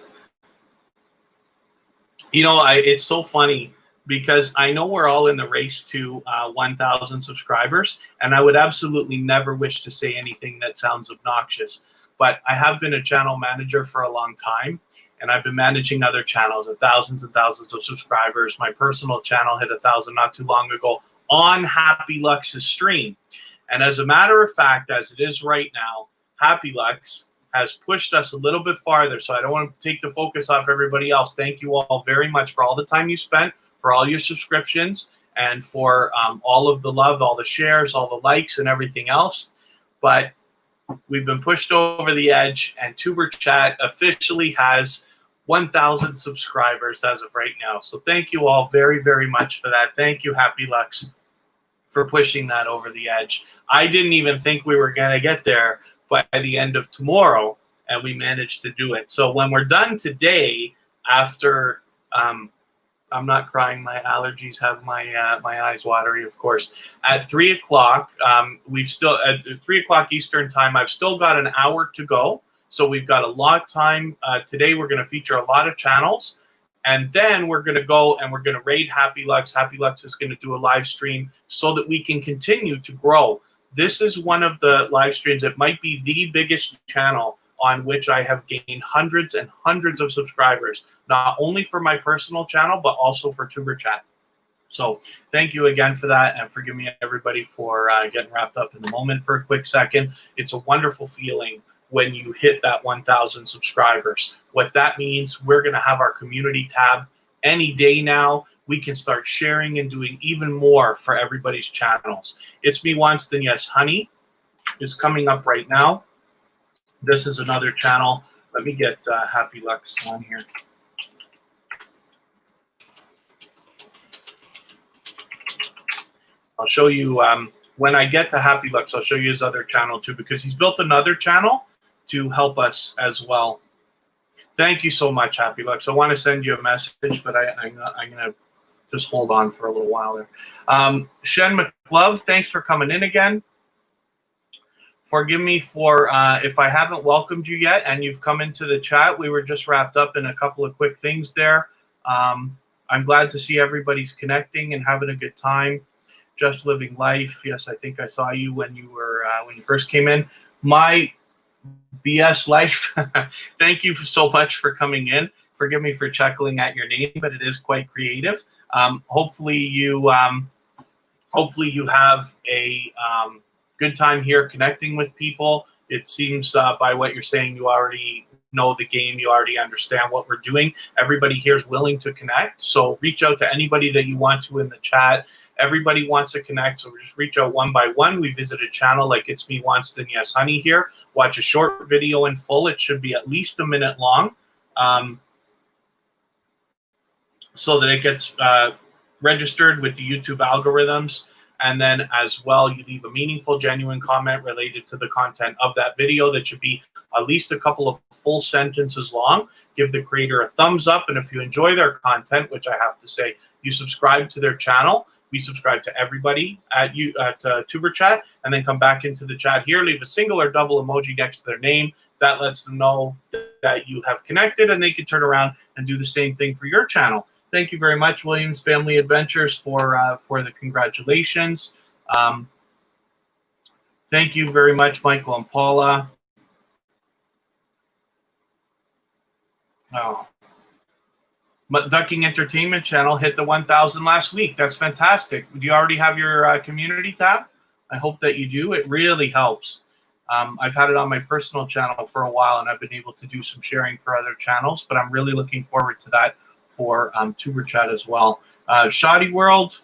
You know, it's so funny because I know we're all in the race to 1,000 subscribers, and I would absolutely never wish to say anything that sounds obnoxious. But I have been a channel manager for a long time, and I've been managing other channels with thousands and thousands of subscribers. My personal channel hit 1,000 not too long ago on Happy Lux's stream. And as a matter of fact, as it is right now, Happy Lux has pushed us a little bit farther. So I don't want to take the focus off everybody else. Thank you all very much for all the time you spent, for all your subscriptions, and for all of the love, all the shares, all the likes, and everything else. But we've been pushed over the edge, and Tuber Chat officially has 1,000 subscribers as of right now. So thank you all very, very much for that. Thank you, Happy Lux, for pushing that over the edge. I didn't even think we were going to get there by the end of tomorrow, and we managed to do it. So when we're done today, after I'm not crying, my allergies have my my eyes watery, of course. At 3 o'clock, we've still at 3 o'clock Eastern time. I've still got an hour to go, so we've got a lot of time. Today we're going to feature a lot of channels, and then we're going to go and we're going to raid Happy Lux. Happy Lux is going to do a live stream so that we can continue to grow. This is one of the live streams that might be the biggest channel on which I have gained hundreds and hundreds of subscribers, not only for my personal channel, but also for Tuber Chat. So thank you again for that, and forgive me, everybody, for getting wrapped up in the moment for a quick second. It's a wonderful feeling when you hit that 1,000 subscribers. What that means, we're going to have our community tab any day now. We can start sharing and doing even more for everybody's channels. It's Me Once, Then Yes Honey is coming up right now. This is another channel. Let me get Happy Lux on here. I'll show you, when I get to Happy Lux, I'll show you his other channel too, because he's built another channel to help us as well. Thank you so much, Happy Lux. I want to send you a message, but I'm going to just hold on for a little while there. Shen McLove, thanks for coming in again. Forgive me for if I haven't welcomed you yet and you've come into the chat. We were just wrapped up in a couple of quick things there. I'm glad to see everybody's connecting and having a good time. Just Living Life. Yes, I think I saw you when you were when you first came in. My BS Life. Thank you so much for coming in. Forgive me for chuckling at your name, but it is quite creative. Hopefully you have a good time here connecting with people. It seems by what you're saying, you already know the game. You already understand what we're doing. Everybody here is willing to connect. So reach out to anybody that you want to in the chat. Everybody wants to connect, so just reach out one by one. We visit a channel like It's Me Once, Then Yes Honey here. Watch a short video in full. It should be at least a minute long, so that it gets registered with the YouTube algorithms. And then as well, you leave a meaningful, genuine comment related to the content of that video that should be at least a couple of full sentences long. Give the creator a thumbs up. And if you enjoy their content, which I have to say, you subscribe to their channel. We subscribe to everybody at Tuber Chat, and then come back into the chat here. Leave a single or double emoji next to their name. That lets them know that you have connected, and they can turn around and do the same thing for your channel. Thank you very much, Williams Family Adventures, for the congratulations. Thank you very much, Michael and Paula. Oh. Ducking Entertainment Channel hit the 1,000 last week. That's fantastic. Do you already have your community tab? I hope that you do. It really helps. I've had it on my personal channel for a while, and I've been able to do some sharing for other channels, but I'm really looking forward to that for Tuber Chat as well. Shoddy World,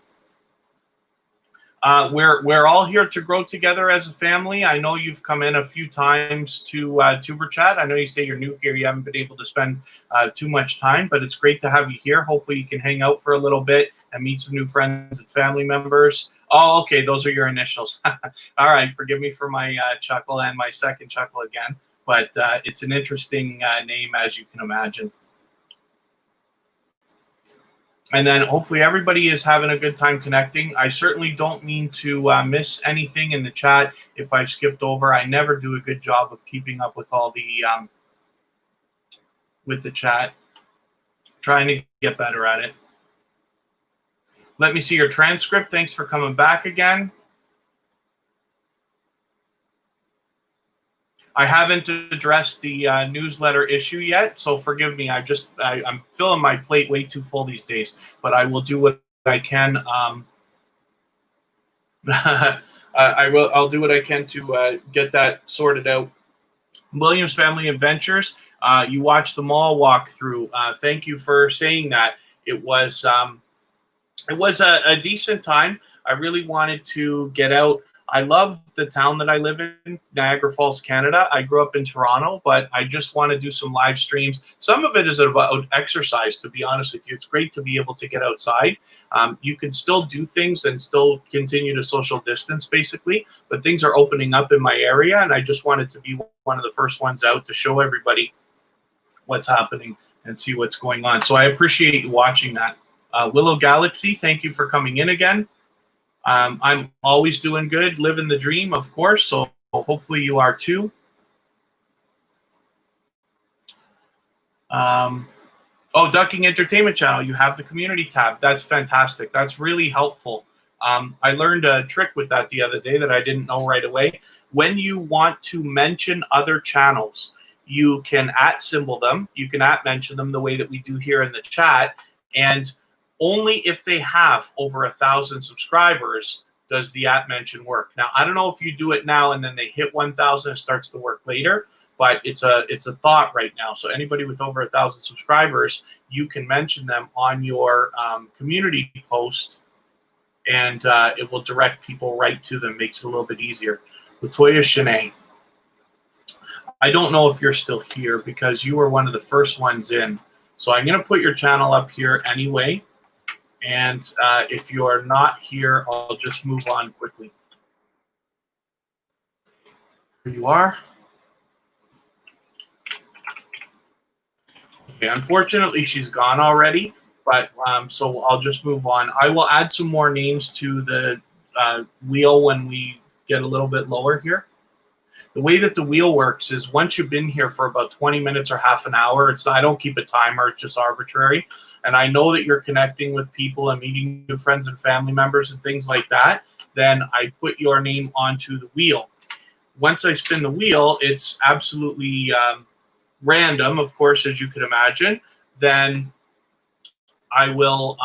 We're all here to grow together as a family. I know you've come in a few times to Tuber Chat. I know you say you're new here. You haven't been able to spend too much time, but it's great to have you here. Hopefully you can hang out for a little bit and meet some new friends and family members. Oh, okay, those are your initials. All right, forgive me for my chuckle and my second chuckle again, but it's an interesting name, as you can imagine. And then hopefully everybody is having a good time connecting. I certainly don't mean to miss anything in the chat if I've skipped over. I never do a good job of keeping up with all the chat. Trying to get better at it. Let me see your transcript. Thanks for coming back again. I haven't addressed the newsletter issue yet, so forgive me. I'm filling my plate way too full these days, but I will do what I can. I'll do what I can to get that sorted out. Williams Family Adventures. You watched them all walk through. Thank you for saying that. It was a decent time. I really wanted to get out. I love the town that I live in, Niagara Falls, Canada. I grew up in Toronto, but I just want to do some live streams. Some of it is about exercise, to be honest with you. It's great to be able to get outside. You can still do things and still continue to social distance, basically, but things are opening up in my area, and I just wanted to be one of the first ones out to show everybody what's happening and see what's going on. So I appreciate you watching that. Willow Galaxy, thank you for coming in again. I'm always doing good, living the dream, of course, so hopefully you are too. Ducking Entertainment Channel, you have the community tab. That's fantastic. That's really helpful. I learned a trick with that the other day that I didn't know right away. When you want to mention other channels, you can @symbol them. You can @mention them the way that we do here in the chat, and only if they have over 1,000 subscribers does the @mention work. Now, I don't know if you do it now and then they hit 1,000, it starts to work later, but it's a thought right now. So anybody with over 1,000 subscribers, you can mention them on your community post, and it will direct people right to them. Makes it a little bit easier. Latoya Shanae, I don't know if you're still here because you were one of the first ones in. So I'm going to put your channel up here anyway. And if you are not here, I'll just move on quickly. Here you are. Okay, unfortunately, she's gone already, but so I'll just move on. I will add some more names to the wheel when we get a little bit lower here. The way that the wheel works is once you've been here for about 20 minutes or half an hour, I don't keep a timer, it's just arbitrary. And I know that you're connecting with people and meeting new friends and family members and things like that, then I put your name onto the wheel. Once I spin the wheel, it's absolutely random, of course, as you can imagine. Then I will,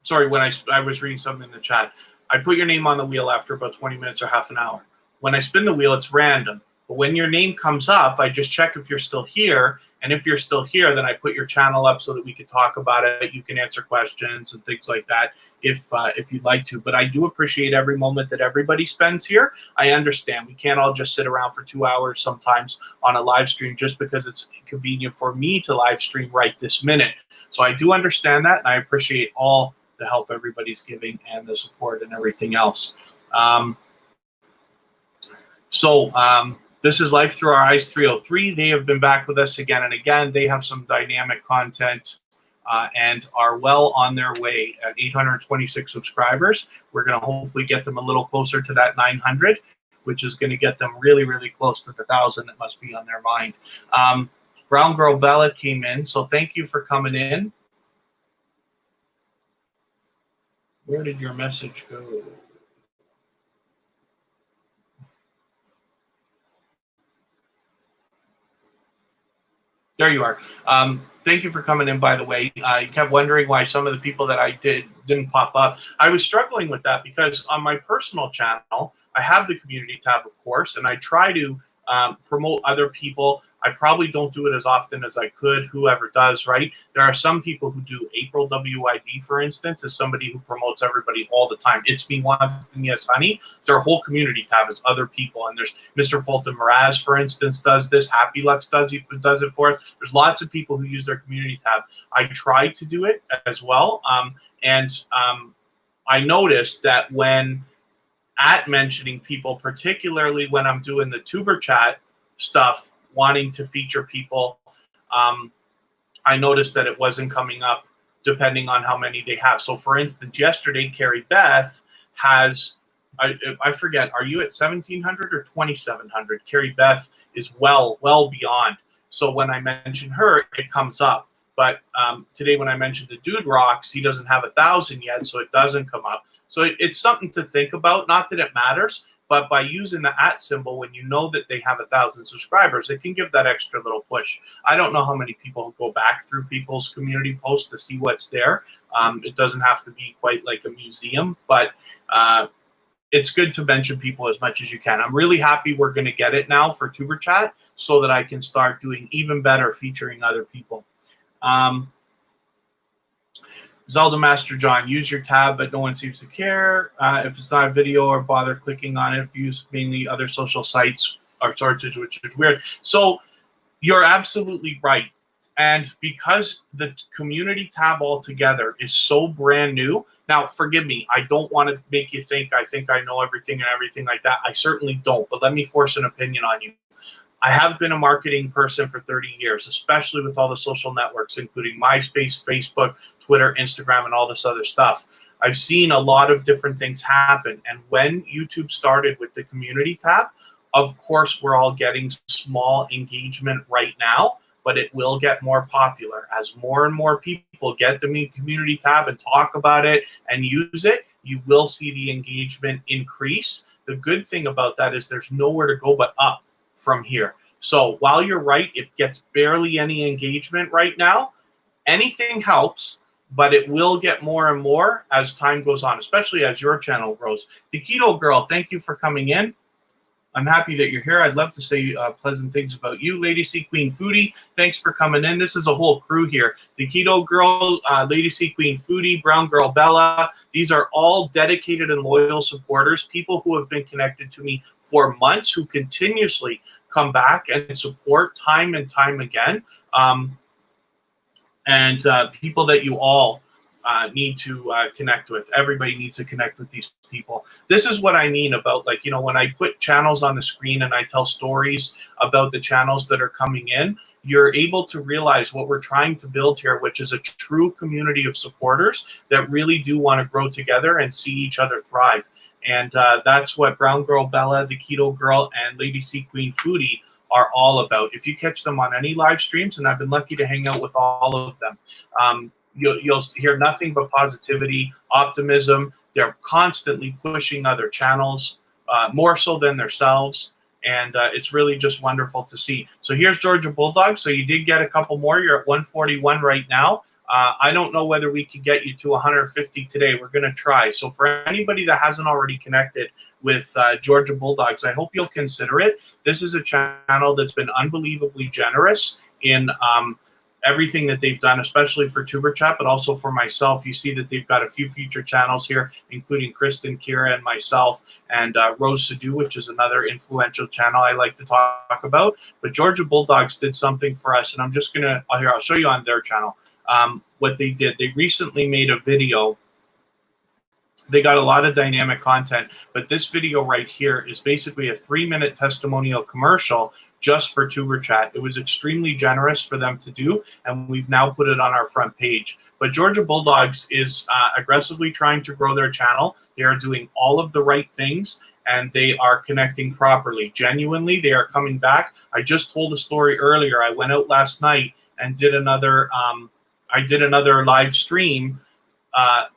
sorry, when I was reading something in the chat, I put your name on the wheel after about 20 minutes or half an hour. When I spin the wheel, it's random. But when your name comes up, I just check if you're still here. And if you're still here, then I put your channel up so that we can talk about it. You can answer questions and things like that if you'd like to. But I do appreciate every moment that everybody spends here. I understand. We can't all just sit around for 2 hours sometimes on a live stream just because it's convenient for me to live stream right this minute. So I do understand that, and I appreciate all the help everybody's giving and the support and everything else. This is Life Through Our Eyes 303. They have been back with us again and again. They have some dynamic content and are well on their way at 826 subscribers. We're going to hopefully get them a little closer to that 900, which is going to get them really, really close to the 1,000 that must be on their mind. Brown Girl Bella came in, so thank you for coming in. Where did your message go? There you are. Thank you for coming in, by the way. I kept wondering why some of the people that I didn't pop up. I was struggling with that because on my personal channel, I have the community tab, of course, and I try to promote other people. I probably don't do it as often as I could, whoever does, right? There are some people who do April WID, for instance, as somebody who promotes everybody all the time. It's Me Once and Yes Honey. Their whole community tab is other people. And there's Mr. Fulton Mraz, for instance, does this. Happy Lux does it for us. There's lots of people who use their community tab. I try to do it as well. I noticed that when mentioning people, particularly when I'm doing the tuber chat stuff, wanting to feature people, I noticed that it wasn't coming up depending on how many they have. So for instance, yesterday, Carrie Beth has, I forget, are you at 1,700 or 2,700? Carrie Beth is well beyond. So when I mention her, it comes up. But today when I mentioned the Dude Rocks, he doesn't have 1,000 yet, so it doesn't come up. So it's something to think about. Not that it matters, but by using the @ symbol, when you know that they have 1,000 subscribers, it can give that extra little push. I don't know how many people go back through people's community posts to see what's there. It doesn't have to be quite like a museum, but it's good to mention people as much as you can. I'm really happy we're going to get it now for Tuber Chat so that I can start doing even better featuring other people. Zelda Master John, use your tab, but no one seems to care. If it's not a video or bother clicking on it, views mainly other social sites or sources, which is weird. So you're absolutely right. And because the community tab altogether is so brand new, now forgive me, I don't want to make you think I know everything and everything like that. I certainly don't, but let me force an opinion on you. I have been a marketing person for 30 years, especially with all the social networks, including MySpace, Facebook, Twitter, Instagram, and all this other stuff. I've seen a lot of different things happen. And when YouTube started with the community tab, of course, we're all getting small engagement right now, but it will get more popular. As more and more people get the community tab and talk about it and use it, you will see the engagement increase. The good thing about that is there's nowhere to go but up from here. So while you're right, it gets barely any engagement right now. Anything helps, but it will get more and more as time goes on, especially as your channel grows. The Keto Girl, thank you for coming in. I'm happy that you're here. I'd love to say pleasant things about you. Lady C Queen Foodie, thanks for coming in. This is a whole crew here. The Keto Girl, Lady C Queen Foodie, Brown Girl Bella. These are all dedicated and loyal supporters, people who have been connected to me for months, who continuously come back and support time and time again. People that you all need to connect with. Everybody needs to connect with these people. This is what I mean about, like, you know, when I put channels on the screen and I tell stories about the channels that are coming in, you're able to realize what we're trying to build here, which is a true community of supporters that really do want to grow together and see each other thrive. And that's what Brown Girl Bella, the Keto Girl, and Lady C Queen Foodie are all about. If you catch them on any live streams, and I've been lucky to hang out with all of them, you'll hear nothing but positivity, optimism. They're constantly pushing other channels, more so than themselves. And it's really just wonderful to see. So here's Georgia Bulldog. So you did get a couple more. You're at 141 right now. I don't know whether we could get you to 150 today. We're going to try. So for anybody that hasn't already connected with Georgia Bulldogs, I hope you'll consider it. This is a channel that's been unbelievably generous in everything that they've done, especially for Tuber Chat, but also for myself. You see that they've got a few featured channels here, including Kristen, Kira, and myself, and Rose Sadu, which is another influential channel I like to talk about. But Georgia Bulldogs did something for us, and I'm just going to, here, I'll show you on their channel what they did. They recently made a video. They got a lot of dynamic content, but this video right here is basically a 3-minute testimonial commercial just for Tuber Chat. It was extremely generous for them to do, and we've now put it on our front page. But Georgia Bulldogs is aggressively trying to grow their channel. They are doing all of the right things, and they are connecting properly. Genuinely, they are coming back. I just told a story earlier. I went out last night and did another live stream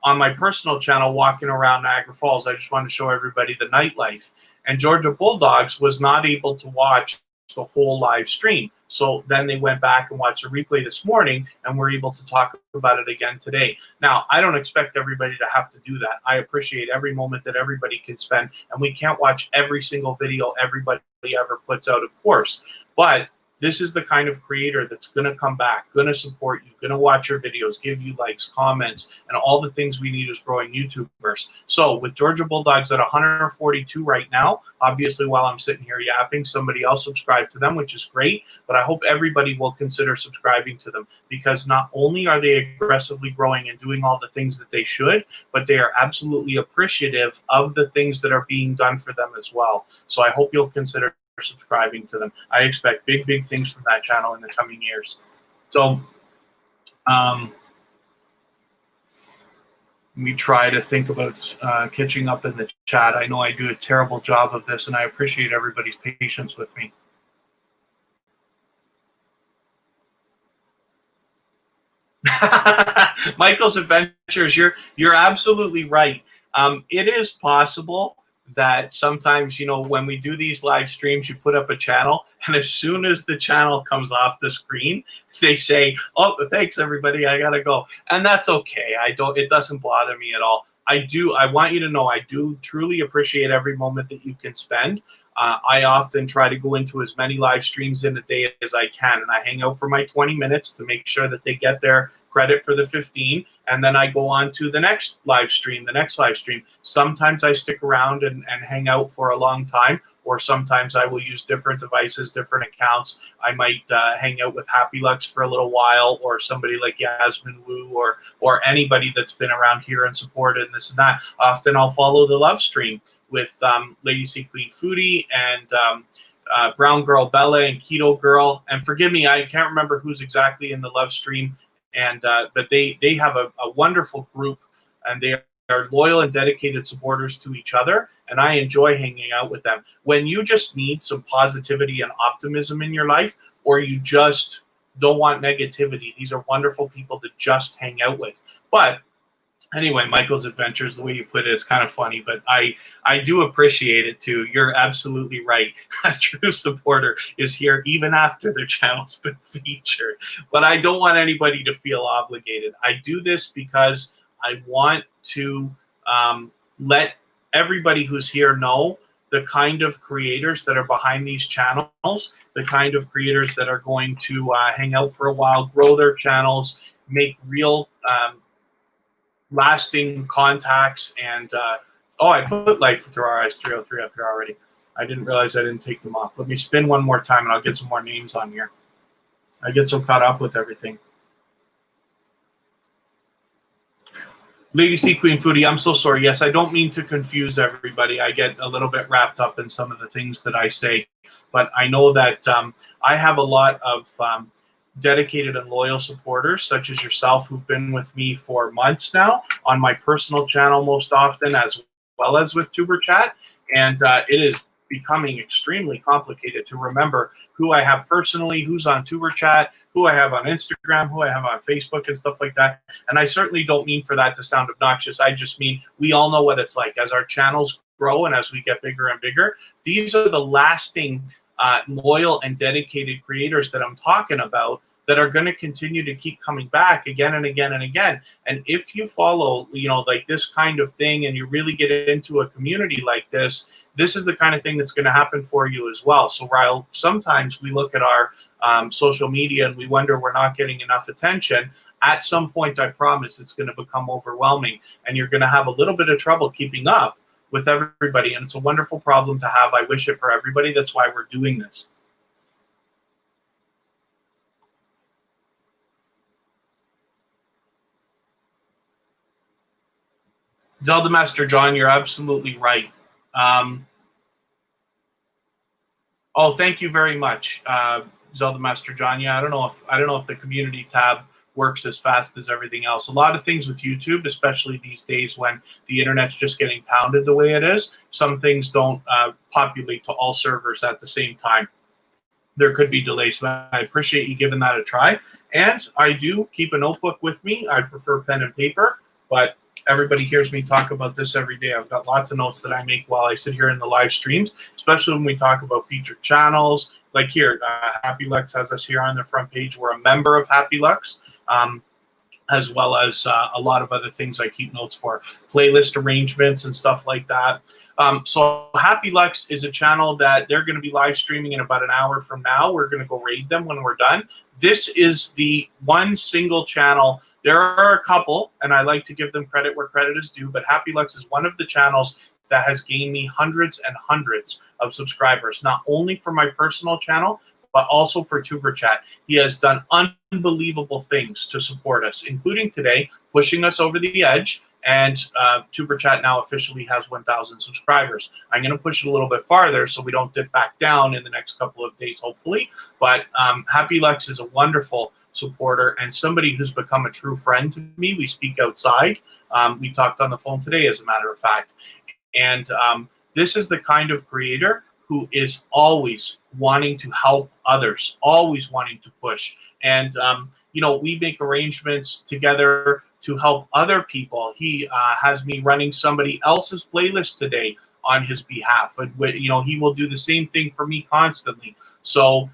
on my personal channel, walking around Niagara Falls. I just wanted to show everybody the nightlife. And Georgia Bulldogs was not able to watch the whole live stream. So then they went back and watched a replay this morning, and we're able to talk about it again today. Now, I don't expect everybody to have to do that. I appreciate every moment that everybody can spend, and we can't watch every single video everybody ever puts out, of course. But This is the kind of creator that's going to come back, going to support you, going to watch your videos, give you likes, comments, and all the things we need as growing YouTubers. So with Georgia Bulldogs at 142 right now, obviously while I'm sitting here yapping, somebody else subscribed to them, which is great, but I hope everybody will consider subscribing to them, because not only are they aggressively growing and doing all the things that they should, but they are absolutely appreciative of the things that are being done for them as well. So I hope you'll consider subscribing to them. I expect big things from that channel in the coming years. So we try to think about catching up in the chat. I know I do a terrible job of this, and I appreciate everybody's patience with me. Michael's Adventures, you're absolutely right. It is possible that sometimes, you know, when we do these live streams, you put up a channel, and as soon as the channel comes off the screen, they say, "Oh, thanks everybody, I gotta go," and that's okay. It doesn't bother me at all. I want you to know, I do truly appreciate every moment that you can spend. I often try to go into as many live streams in a day as I can, and I hang out for my 20 minutes to make sure that they get their credit for the 15, and then I go on to the next live stream, Sometimes I stick around and hang out for a long time, or sometimes I will use different devices, different accounts. I might hang out with Happy Lux for a little while, or somebody like Yasmin Wu, or anybody that's been around here and supported and this and that. Often I'll follow the love stream with Lady C Queen Foodie and Brown Girl Bella and Keto Girl. And forgive me, I can't remember who's exactly in the love stream. And but they have a wonderful group, and they are loyal and dedicated supporters to each other, and I enjoy hanging out with them. When you just need some positivity and optimism in your life, or you just don't want negativity, these are wonderful people to just hang out with. But anyway, Michael's Adventures, the way you put it, is kind of funny, but I do appreciate it too. You're absolutely right. A true supporter is here even after their channel's been featured. But I don't want anybody to feel obligated. I do this because I want to let everybody who's here know the kind of creators that are behind these channels, the kind of creators that are going to hang out for a while, grow their channels, make real lasting contacts. And oh, I put Life Through Our Eyes 303 up here already. I didn't realize I didn't take them off. Let me spin one more time and I'll get some more names on here. I get so caught up with everything. Lady C Queen Foodie, I'm so sorry. Yes, I don't mean to confuse everybody. I get a little bit wrapped up in some of the things that I say, but I know that I have a lot of dedicated and loyal supporters, such as yourself, who've been with me for months now on my personal channel most often, as well as with Tuber Chat. And it is becoming extremely complicated to remember who I have personally, who's on Tuber Chat, who I have on Instagram, who I have on Facebook and stuff like that. And I certainly don't mean for that to sound obnoxious. I just mean we all know what it's like. As our channels grow and as we get bigger and bigger, these are the lasting, loyal and dedicated creators that I'm talking about that are going to continue to keep coming back again and again and again. And if you follow, you know, like this kind of thing, and you really get into a community like this, this is the kind of thing that's going to happen for you as well. So while sometimes we look at our social media and we wonder we're not getting enough attention, at some point, I promise it's going to become overwhelming, and you're going to have a little bit of trouble keeping up with everybody. And it's a wonderful problem to have. I wish it for everybody. That's why we're doing this. Zelda Master John, you're absolutely right. Oh, thank you very much, Zelda Master John. Yeah, I don't know if the community tab works as fast as everything else. A lot of things with YouTube, especially these days when the internet's just getting pounded the way it is, some things don't populate to all servers at the same time. There could be delays, but I appreciate you giving that a try. And I do keep a notebook with me. I prefer pen and paper, but everybody hears me talk about this every day. I've got lots of notes that I make while I sit here in the live streams, especially when we talk about featured channels. Like here, Happy Lux has us here on the front page. We're a member of Happy Lux. as well as a lot of other things I keep notes for, playlist arrangements and stuff like that. So Happy Lux is a channel that they're going to be live streaming in about an hour from now. We're going to go raid them when we're done. This is the one single channel. There are a couple, and I like to give them credit where credit is due, but Happy Lux is one of the channels that has gained me hundreds and hundreds of subscribers, not only for my personal channel, but also for Tuber Chat. He has done unbelievable things to support us, including today, pushing us over the edge. And Tuber Chat now officially has 1,000 subscribers. I'm going to push it a little bit farther so we don't dip back down in the next couple of days, hopefully. But Happy Lux is a wonderful supporter and somebody who's become a true friend to me. We speak outside. We talked on the phone today, as a matter of fact. And this is the kind of creator who is always wanting to help others, always wanting to push. And, you know, we make arrangements together to help other people. He has me running somebody else's playlist today on his behalf. And, you know, he will do the same thing for me constantly. So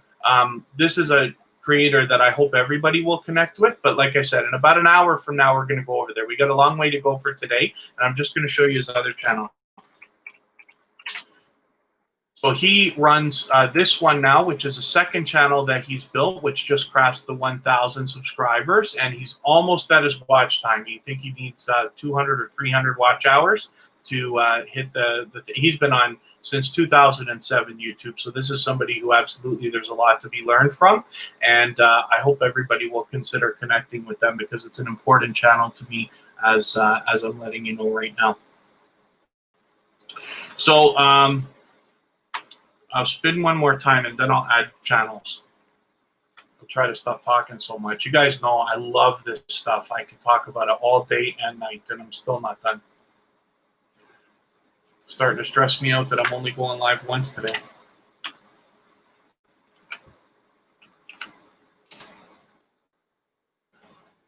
this is a creator that I hope everybody will connect with. But like I said, in about an hour from now, we're going to go over there. We got a long way to go for today. And I'm just going to show you his other channel. So he runs this one now, which is a second channel that he's built, which just crossed the 1,000 subscribers, and he's almost at his watch time. You think he needs 200 or 300 watch hours to hit the he's been on since 2007 YouTube. So this is somebody who absolutely there's a lot to be learned from, and I hope everybody will consider connecting with them because it's an important channel to me, as I'm letting you know right now. So I'll spin one more time and then I'll add channels. I'll try to stop talking so much. You guys know I love this stuff. I can talk about it all day and night, and I'm still not done. Starting to stress me out that I'm only going live once today.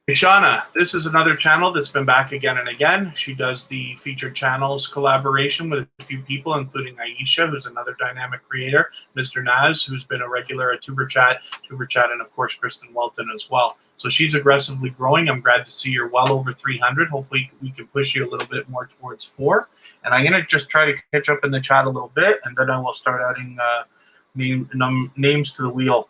Ishana, this is another channel that's been back again and again. She does the featured channels collaboration with a few people, including Aisha, who's another dynamic creator, Mr. Naz, who's been a regular at Tuber Chat, and of course, Kristen Welton as well. So she's aggressively growing. I'm glad to see you're well over 300. Hopefully we can push you a little bit more towards 4. And I'm going to just try to catch up in the chat a little bit, and then I will start adding names to the wheel.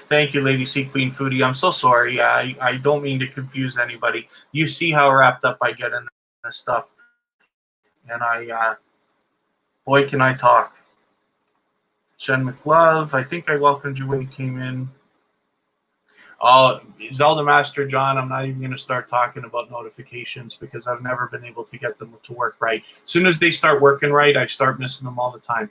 Thank you, Lady Sea Queen Foodie. I'm so sorry. I don't mean to confuse anybody. You see how wrapped up I get in this stuff. And boy, can I talk. Jen McLove, I think I welcomed you when you came in. Oh, Zelda Master John, I'm not even going to start talking about notifications because I've never been able to get them to work right. As soon as they start working right, I start missing them all the time.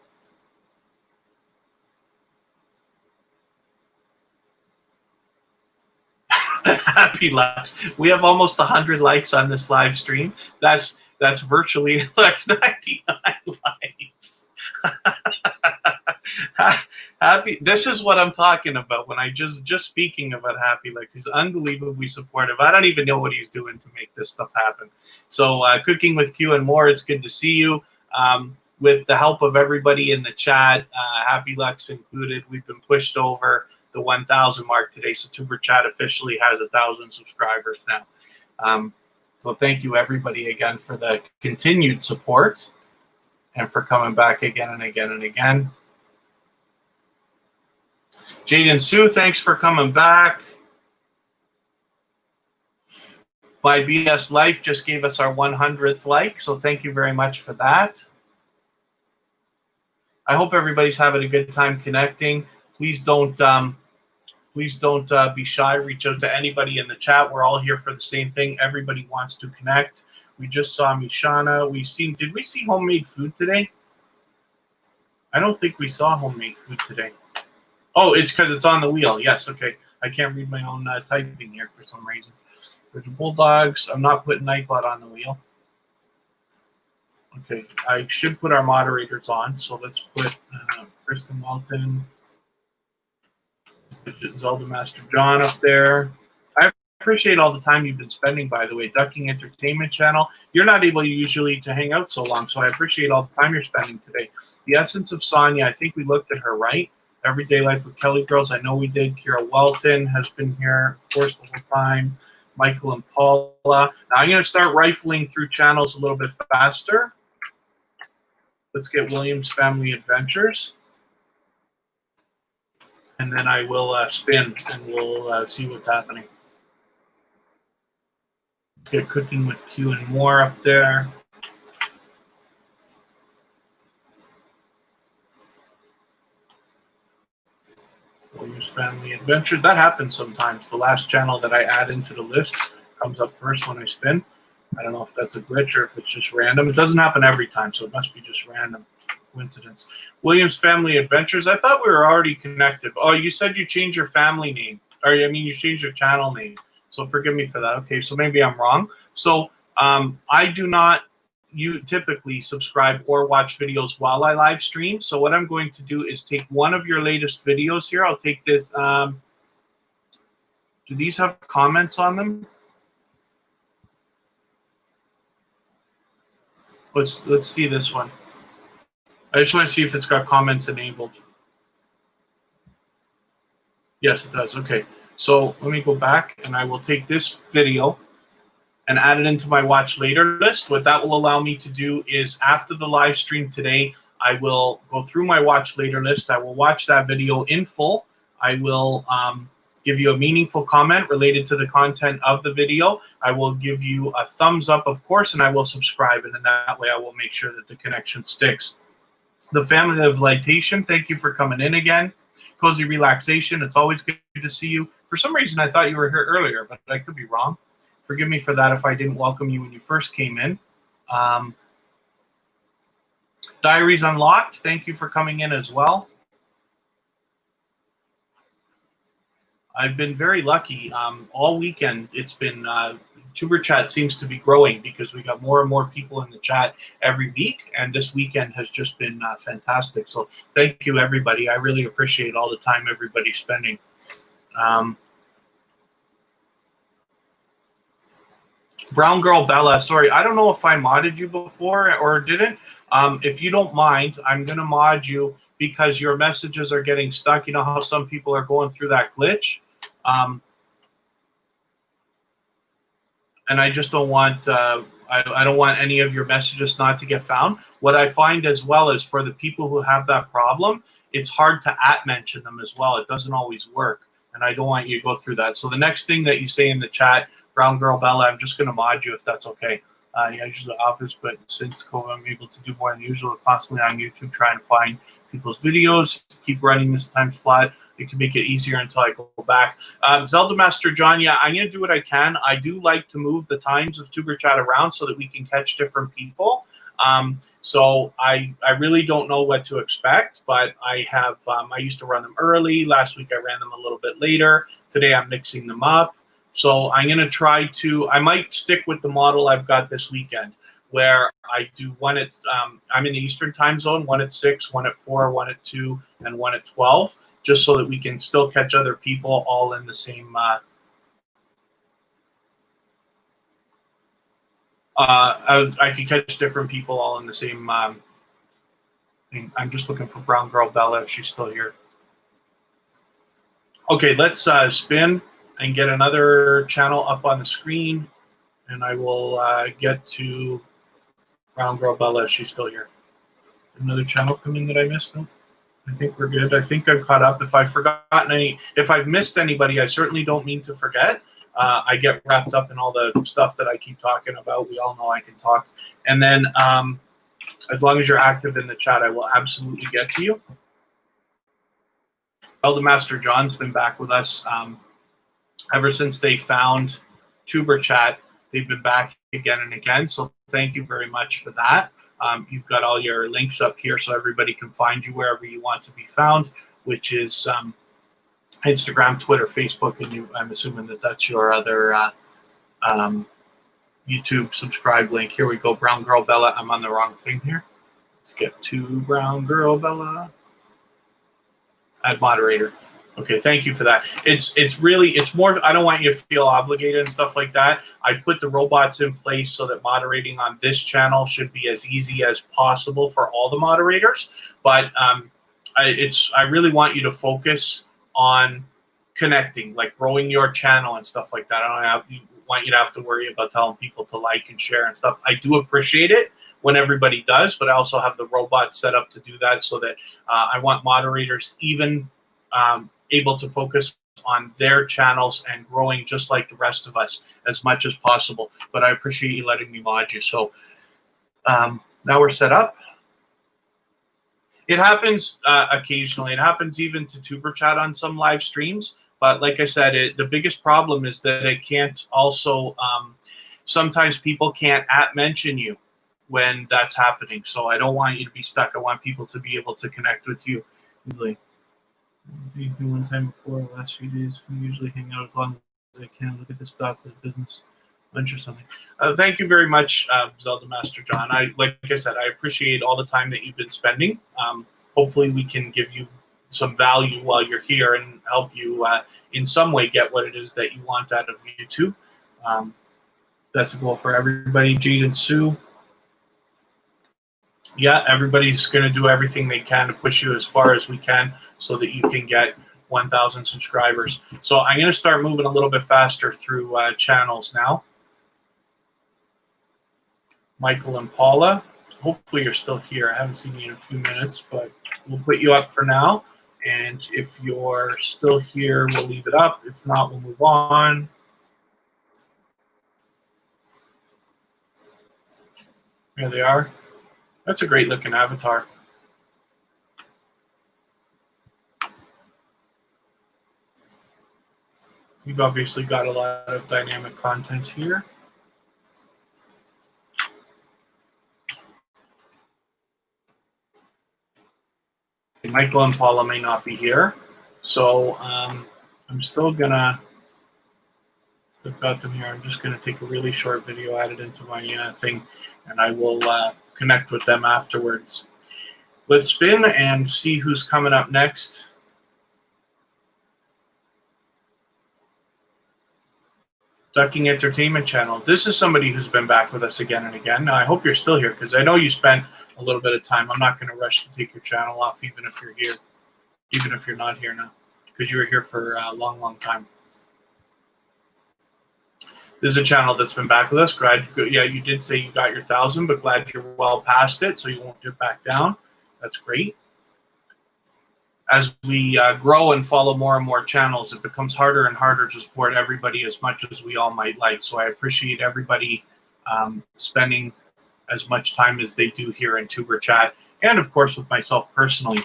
Happy Lux. We have almost 100 likes on this live stream. That's virtually like 99 likes. Happy. This is what I'm talking about when I just speaking about Happy Lux. He's unbelievably supportive. I don't even know what he's doing to make this stuff happen. So Cooking with Q and more, it's good to see you. With the help of everybody in the chat, Happy Lux included, we've been pushed over the 1,000 mark today. So Tuber Chat officially has 1,000 subscribers now. So thank you everybody again for the continued support and for coming back again and again and again. Jaden Sue, thanks for coming back. My BS Life just gave us our 100th like, so thank you very much for that. I hope everybody's having a good time connecting. Please don't be shy. Reach out to anybody in the chat. We're all here for the same thing. Everybody wants to connect. We just saw Mishana. Did we see homemade food today? I don't think we saw homemade food today. Oh, it's because it's on the wheel. Yes, okay. I can't read my own typing here for some reason. There's Bulldogs. I'm not putting Nightbot on the wheel. Okay, I should put our moderators on. So let's put Kristen Walton, Zelda Master John up there. I appreciate all the time you've been spending, by the way. Ducking Entertainment Channel. You're not able usually to hang out so long, so I appreciate all the time you're spending today. The Essence of Sonia, I think we looked at her, right? Everyday Life with Kelly Girls, I know we did. Kira Welton has been here, of course, the whole time. Michael and Paula. Now I'm going to start rifling through channels a little bit faster. Let's get Williams Family Adventures. And then I will spin, and we'll see what's happening. Get Cooking with Q and More up there. Williams Family Adventures. That happens sometimes. The last channel that I add into the list comes up first when I spin. I don't know if that's a glitch or if it's just random. It doesn't happen every time, so it must be just random coincidence. Williams Family Adventures. I thought we were already connected. Oh, you said you changed your family name. Or, I mean, you changed your channel name. So forgive me for that. Okay, so maybe I'm wrong. So I do not typically subscribe or watch videos while I live stream. So what I'm going to do is take one of your latest videos here. I'll take this. Do these have comments on them? Let's see this one. I just want to see if it's got comments enabled. Yes, it does. Okay. So let me go back, and I will take this video and add it into my watch later list. What that will allow me to do is after the live stream today, I will go through my watch later list. I will watch that video in full. I will give you a meaningful comment related to the content of the video. I will give you a thumbs up, of course, and I will subscribe. And in that way, I will make sure that the connection sticks. The Family of Lightation, thank you for coming in again. Cozy Relaxation, it's always good to see you. For some reason, I thought you were here earlier, but I could be wrong. Forgive me for that if I didn't welcome you when you first came in. Diaries Unlocked, thank you for coming in as well. I've been very lucky. All weekend, it's been, Tuber chat seems to be growing because we got more and more people in the chat every week, and this weekend has just been fantastic. So thank you, everybody. I really appreciate all the time everybody's spending. Brown Girl Bella, sorry, I don't know if I modded you before or didn't. If you don't mind, I'm going to mod you because your messages are getting stuck. You know how some people are going through that glitch? And I just don't want, I don't want any of your messages not to get found. What I find as well is for the people who have that problem, it's hard to @mention them as well. It doesn't always work, and I don't want you to go through that. So the next thing that you say in the chat, Brown Girl Bella, I'm just going to mod you if that's okay. Yeah, usually the office, but since COVID, I'm able to do more than usual. Constantly on YouTube, trying to find people's videos. Keep running this time slot. It can make it easier until I go back. Zelda Master John, yeah, I'm going to do what I can. I do like to move the times of Tuber Chat around so that we can catch different people. So I really don't know what to expect, but I have, I used to run them early. Last week I ran them a little bit later. Today I'm mixing them up. So I'm going to try to, I might stick with the model I've got this weekend where I do one at, I'm in the Eastern time zone, one at 6, one at 4, one at 2, and one at 12, just so that we can still catch other people all in the same, I can catch different people all in the same, thing. I'm just looking for Brown Girl Bella if she's still here. Okay, let's spin and get another channel up on the screen, and I will get to Brown Girl Bella if she's still here. Another channel come in that I missed? No? I think we're good. I think I'm caught up. If I've forgotten any, if I've missed anybody, I certainly don't mean to forget. I get wrapped up in all the stuff that I keep talking about. We all know I can talk. And then as long as you're active in the chat, I will absolutely get to you. Elder Master John's been back with us. Ever since they found Tuber Chat, they've been back again and again. So thank you very much for that. You've got all your links up here so everybody can find you wherever you want to be found, which is Instagram, Twitter, Facebook, and I'm assuming that that's your other YouTube subscribe link. Here we go, Brown Girl Bella. I'm on the wrong thing here. Let's get to Brown Girl Bella. Add moderator. Okay, thank you for that. It's more, I don't want you to feel obligated and stuff like that. I put the robots in place so that moderating on this channel should be as easy as possible for all the moderators. But I really want you to focus on connecting, like growing your channel and stuff like that. I don't want you to have to worry about telling people to like and share and stuff. I do appreciate it when everybody does, but I also have the robot set up to do that, so that I want moderators even able to focus on their channels and growing just like the rest of us as much as possible. But I appreciate you letting me mod you. So now we're set up. It happens occasionally. It happens even to Tuber Chat on some live streams. But like I said, the biggest problem is that it can't also, sometimes people can't mention you when that's happening. So I don't want you to be stuck. I want people to be able to connect with you easily. One time before the last few days, we usually hang out as long as I can. Look at the stuff, the business lunch or something. Thank you very much, Zelda Master John. Like I said, I appreciate all the time that you've been spending. Hopefully we can give you some value while you're here and help you in some way get what it is that you want out of YouTube. That's the goal for everybody. Jade and Sue. Yeah, everybody's going to do everything they can to push you as far as we can so that you can get 1,000 subscribers. So I'm going to start moving a little bit faster through channels now. Michael and Paula, hopefully you're still here. I haven't seen you in a few minutes, but we'll put you up for now. And if you're still here, we'll leave it up. If not, we'll move on. There they are. That's a great looking avatar. You've obviously got a lot of dynamic content here. Michael and Paula may not be here, so I'm still gonna, I've got them here. I'm just gonna take a really short video, add it into my thing, and I will connect with them afterwards. Let's spin and see who's coming up next. Ducking Entertainment Channel. This is somebody who's been back with us again and again. Now, I hope you're still here because I know you spent a little bit of time. I'm not going to rush to take your channel off even if you're here, even if you're not here now, because you were here for a long, long time. This is a channel that's been back with us. Glad, yeah, you did say you got your 1,000, but glad you're well past it, so you won't dip back down. That's great. As we grow and follow more and more channels, it becomes harder and harder to support everybody as much as we all might like. So I appreciate everybody spending as much time as they do here in Tuber Chat, and of course with myself personally.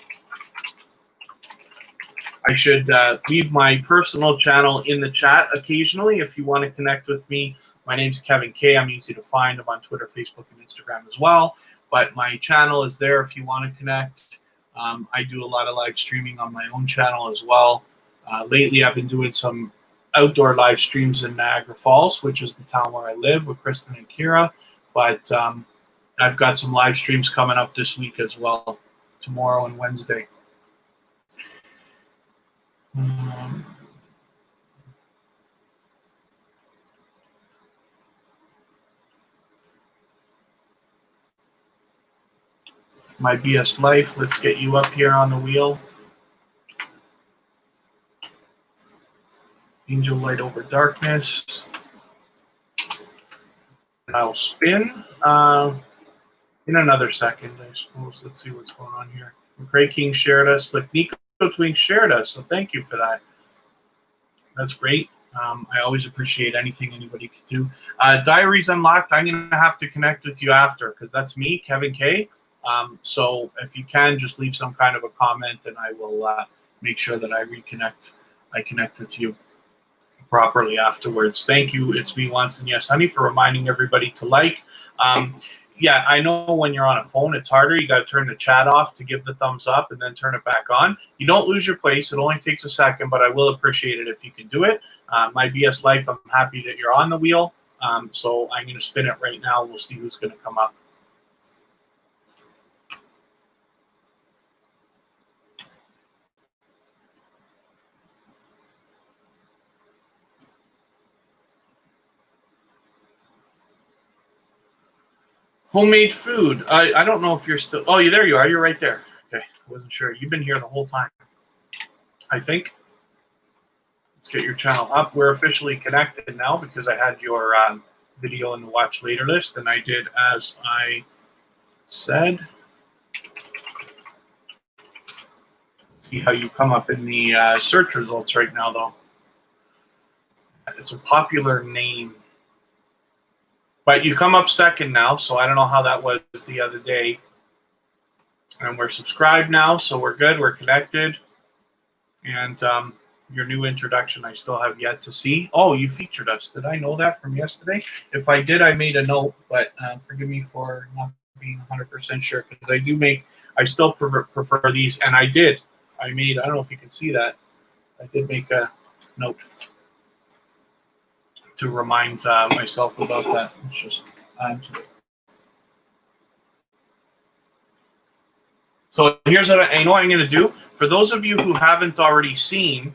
I should leave my personal channel in the chat occasionally if you want to connect with me. My name's Kevin K. I'm easy to find. I'm on Twitter, Facebook, and Instagram as well. But my channel is there if you want to connect. I do a lot of live streaming on my own channel as well. Lately, I've been doing some outdoor live streams in Niagara Falls, which is the town where I live, with Kristen and Kira. But I've got some live streams coming up this week as well, tomorrow and Wednesday. My BS Life, let's get you up here on the wheel. Angel Light Over Darkness. And I'll spin in another second, I suppose. Let's see what's going on here. Craig King shared us. Like Nico Twink shared us, so thank you for that. That's great. I always appreciate anything anybody can do. Diaries Unlocked, I'm going to have to connect with you after because that's me, Kevin K. So if you can, just leave some kind of a comment and I will make sure that I connect with you properly afterwards. Thank you. It's me once and yes, honey, for reminding everybody to like. Yeah, I know when you're on a phone, it's harder. You got to turn the chat off to give the thumbs up and then turn it back on. You don't lose your place. It only takes a second, but I will appreciate it if you can do it. My BS Life, I'm happy that you're on the wheel. So I'm going to spin it right now. We'll see who's going to come up. Homemade food. I don't know if you're still. Oh, there you are. You're right there. Okay, I wasn't sure. You've been here the whole time, I think. Let's get your channel up. We're officially connected now because I had your video in the watch later list, and I did as I said. See how you come up in the search results right now, though. It's a popular name. But you come up second now, so I don't know how that was the other day. And we're subscribed now, so we're good. We're connected. And your new introduction I still have yet to see. Oh, you featured us. Did I know that from yesterday? If I did, I made a note, but forgive me for not being 100% sure, because I still prefer these, and I did. I don't know if you can see that. I did make a note to remind myself about that. It's just so here's what I know I'm going to do. For those of you who haven't already seen,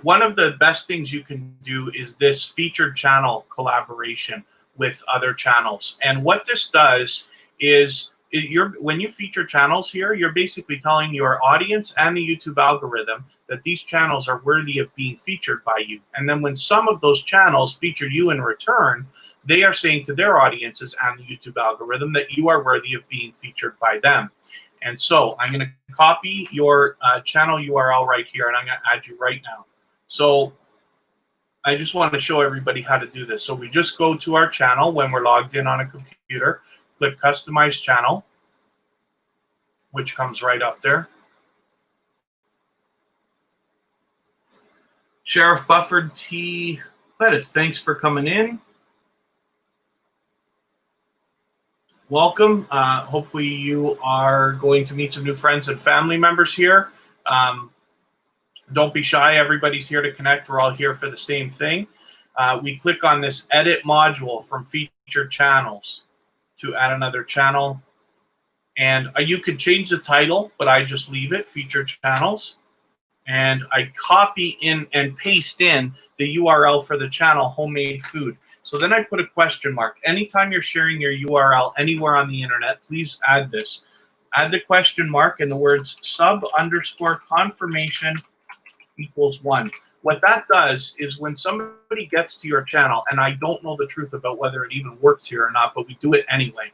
one of the best things you can do is this featured channel collaboration with other channels. And what this does is when you feature channels here, you're basically telling your audience and the YouTube algorithm that these channels are worthy of being featured by you. And then when some of those channels feature you in return, they are saying to their audiences and the YouTube algorithm that you are worthy of being featured by them. And so I'm going to copy your channel URL right here, and I'm going to add you right now. So I just want to show everybody how to do this. So we just go to our channel when we're logged in on a computer, click Customize Channel, which comes right up there. Sheriff Bufford T. Lettuce, thanks for coming in. Welcome. Hopefully you are going to meet some new friends and family members here. Don't be shy. Everybody's here to connect. We're all here for the same thing. We click on this edit module from featured channels to add another channel. And you could change the title, but I just leave it, featured channels. And I copy in and paste in the URL for the channel, homemade food. So then I put a question mark. Anytime you're sharing your URL anywhere on the internet, please add this. Add the question mark and the words sub_confirmation equals 1. What that does is when somebody gets to your channel, and I don't know the truth about whether it even works here or not, but we do it anyway.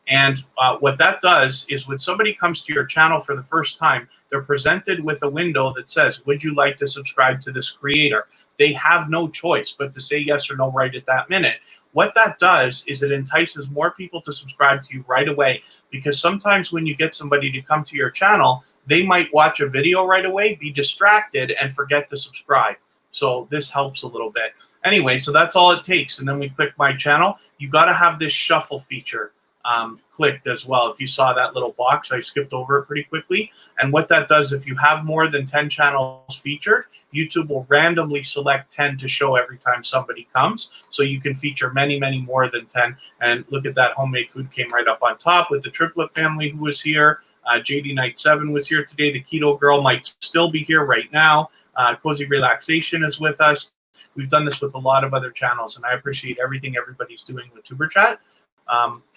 And what that does is when somebody comes to your channel for the first time, they're presented with a window that says, would you like to subscribe to this creator? They have no choice but to say yes or no right at that minute. What that does is it entices more people to subscribe to you right away, because sometimes when you get somebody to come to your channel, they might watch a video right away, be distracted, and forget to subscribe. So this helps a little bit. Anyway, so that's all it takes. And then we click My Channel. You got to have this shuffle feature clicked as well. If you saw that little box, I skipped over it pretty quickly. And what that does, if you have more than 10 channels featured, YouTube will randomly select 10 to show every time somebody comes. So you can feature many, many more than 10. And look at that, homemade food came right up on top with the triplet family who was here. JD Night 7 was here today. The Keto Girl might still be here right now. Cozy Relaxation is with us. We've done this with a lot of other channels, and I appreciate everything everybody's doing with Tuber Chat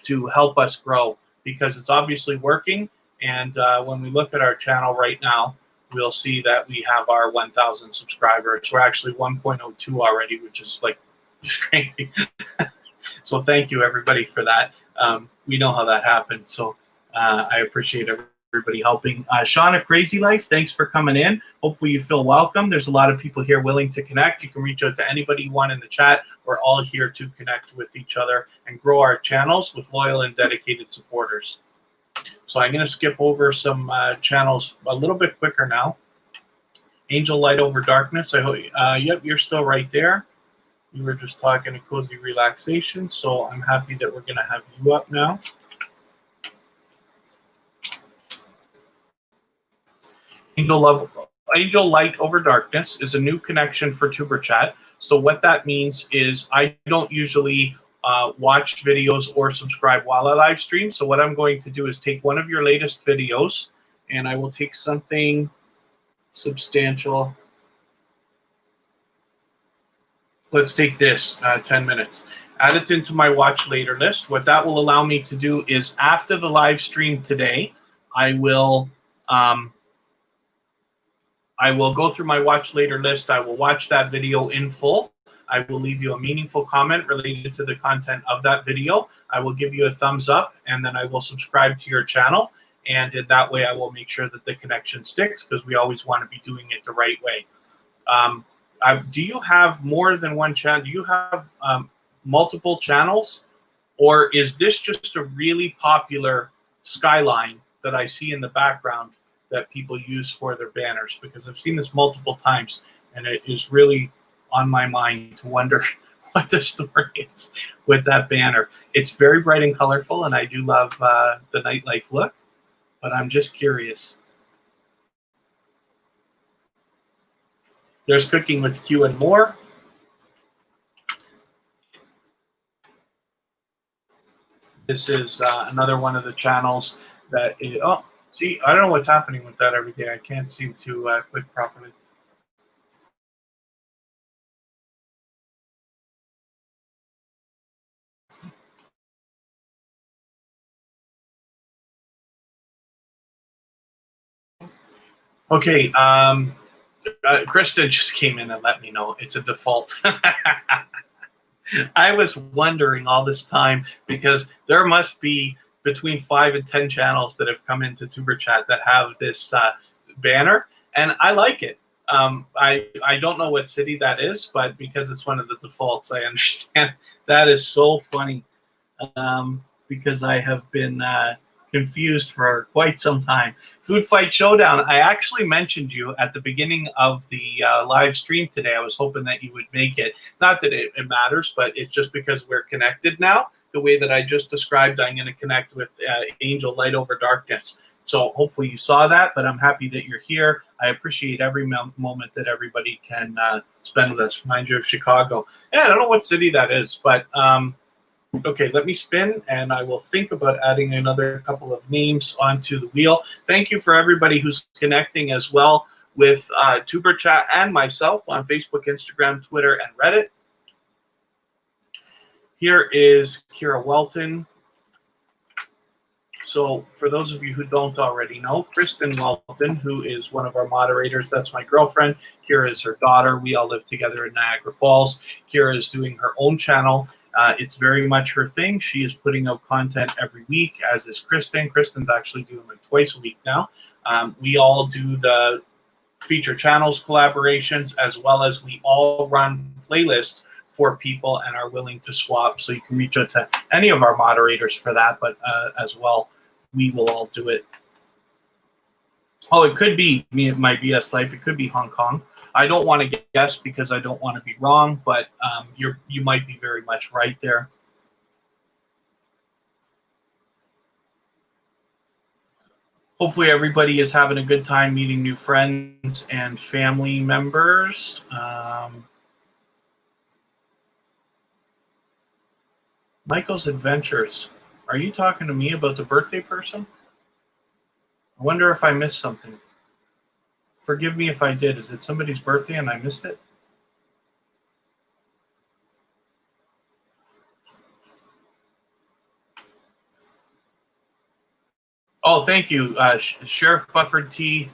to help us grow, because it's obviously working. And when we look at our channel right now, we'll see that we have our 1,000 subscribers. We're actually 1.02 already, which is like just crazy. So thank you, everybody, for that. We know how that happened. So I appreciate everybody helping. Shauna Crazy Life, thanks for coming in. Hopefully you feel welcome. There's a lot of people here willing to connect. You can reach out to anybody you want in the chat. We're all here to connect with each other and grow our channels with loyal and dedicated supporters. So I'm going to skip over some channels a little bit quicker now. Angel Light Over Darkness. I hope. Yep, you're still right there. We were just talking to Cozy Relaxation, so I'm happy that we're going to have you up now. Angel Light Over Darkness is a new connection for Tuber Chat. So what that means is I don't usually watch videos or subscribe while I live stream. So what I'm going to do is take one of your latest videos, and I will take something substantial. Let's take this 10 minutes. Add it into my watch later list. What that will allow me to do is after the live stream today, I will go through my watch later list. I will watch that video in full. I will leave you a meaningful comment related to the content of that video. I will give you a thumbs up, and then I will subscribe to your channel. And in that way, I will make sure that the connection sticks, because we always want to be doing it the right way. Do you have more than one channel? Do you have multiple channels? Or is this just a really popular skyline that I see in the background that people use for their banners? Because I've seen this multiple times, and it is really on my mind to wonder what the story is with that banner. It's very bright and colorful, and I do love the nightlife look, but I'm just curious. There's Cooking with Q and More. This is another one of the channels that is, oh, see, I don't know what's happening with that every day. I can't seem to click properly. Okay, Krista just came in and let me know it's a default. I was wondering all this time, because there must be between 5 and 10 channels that have come into Tuber Chat that have this banner, and I like it. I don't know what city that is, but because it's one of the defaults, I understand. That is so funny, because I have been confused for quite some time. Food Fight Showdown, I actually mentioned you at the beginning of the live stream today. I was hoping that you would make it. Not that it matters, but it's just because we're connected now. The way that I just described, I'm going to connect with Angel Light Over Darkness. So hopefully you saw that, but I'm happy that you're here. I appreciate every moment that everybody can spend with us. Remind you of Chicago. Yeah, I don't know what city that is, but okay, let me spin, and I will think about adding another couple of names onto the wheel. Thank you for everybody who's connecting as well with Tuber Chat and myself on Facebook, Instagram, Twitter, and Reddit. Here is Kira Welton. So for those of you who don't already know, Kristen Welton, who is one of our moderators, that's my girlfriend. Kira is her daughter. We all live together in Niagara Falls. Kira is doing her own channel. It's very much her thing. She is putting out content every week, as is Kristen. Kristen's actually doing it twice a week now. We all do the feature channels collaborations, as well as we all run playlists for people and are willing to swap. So you can reach out to any of our moderators for that, but as well, we will all do it. Oh, it could be my BS Life. It could be Hong Kong. I don't want to guess because I don't want to be wrong, but you might be very much right there. Hopefully everybody is having a good time meeting new friends and family members. Michael's Adventures. Are you talking to me about the birthday person? I wonder if I missed something. Forgive me if I did. Is it somebody's birthday and I missed it? Oh, thank you, Sheriff Bufford T.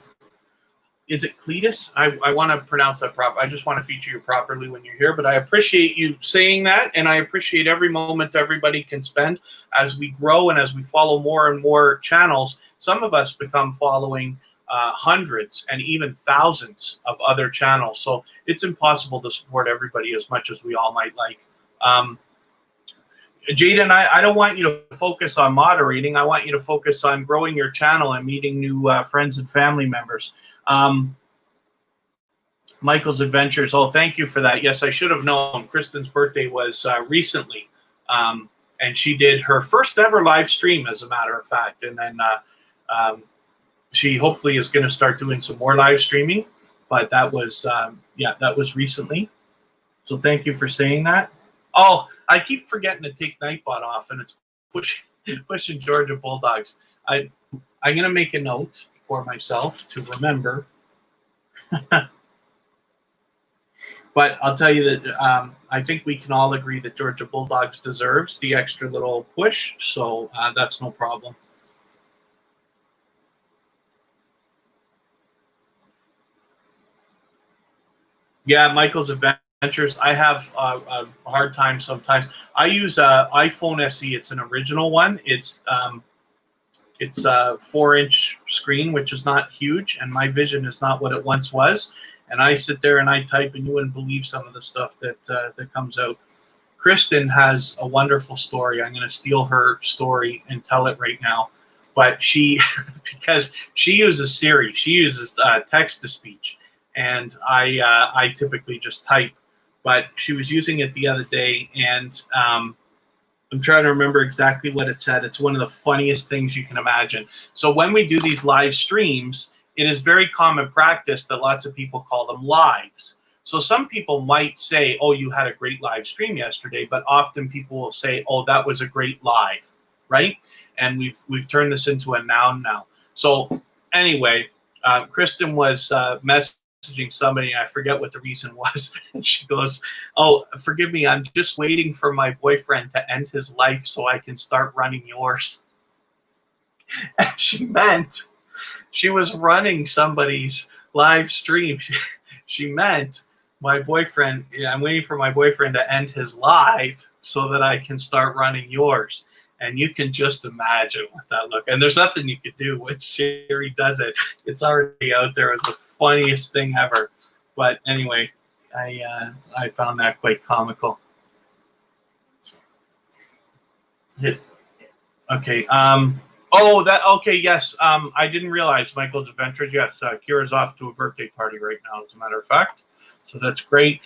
Is it Cletus? I want to pronounce that proper. I just want to feature you properly when you're here, but I appreciate you saying that, and I appreciate every moment everybody can spend as we grow and as we follow more and more channels. Some of us become following hundreds and even thousands of other channels, so it's impossible to support everybody as much as we all might like. Jaden, I don't want you to focus on moderating. I want you to focus on growing your channel and meeting new friends and family members. Michael's Adventures. Oh, thank you for that. Yes, I should have known. Kristen's birthday was recently, and she did her first ever live stream, as a matter of fact. And then she hopefully is going to start doing some more live streaming. But that was, yeah, that was recently. So thank you for saying that. Oh, I keep forgetting to take Nightbot off, and it's pushing Georgia Bulldogs. I'm going to make a note for myself to remember. But I'll tell you that I think we can all agree that Georgia Bulldogs deserves the extra little push, so that's no problem. Yeah, Michael's Adventures. I have a hard time sometimes. I use iPhone SE. It's an original one. It's a 4-inch screen, which is not huge, and my vision is not what it once was. And I sit there and I type, and you wouldn't believe some of the stuff that comes out. Kristen has a wonderful story. I'm going to steal her story and tell it right now. But she, because she uses Siri, she uses text to speech, and I typically just type. But she was using it the other day, and I'm trying to remember exactly what it said. It's one of the funniest things you can imagine. So when we do these live streams, it is very common practice that lots of people call them lives. So some people might say, oh, you had a great live stream yesterday, but often people will say, oh, that was a great live, right? And we've turned this into a noun now. So anyway, Kristen was messaging somebody, and I forget what the reason was. And she goes, oh, forgive me, I'm just waiting for my boyfriend to end his life so I can start running yours. And she meant she was running somebody's live stream. She meant my boyfriend, I'm waiting for my boyfriend to end his live so that I can start running yours. And you can just imagine what that looked. And there's nothing you could do when Siri does it. It's already out there. It's the funniest thing ever. But anyway, I found that quite comical. Okay. Okay. Yes. I didn't realize Michael's Adventures. Yes. Kira's off to a birthday party right now, as a matter of fact. So that's great.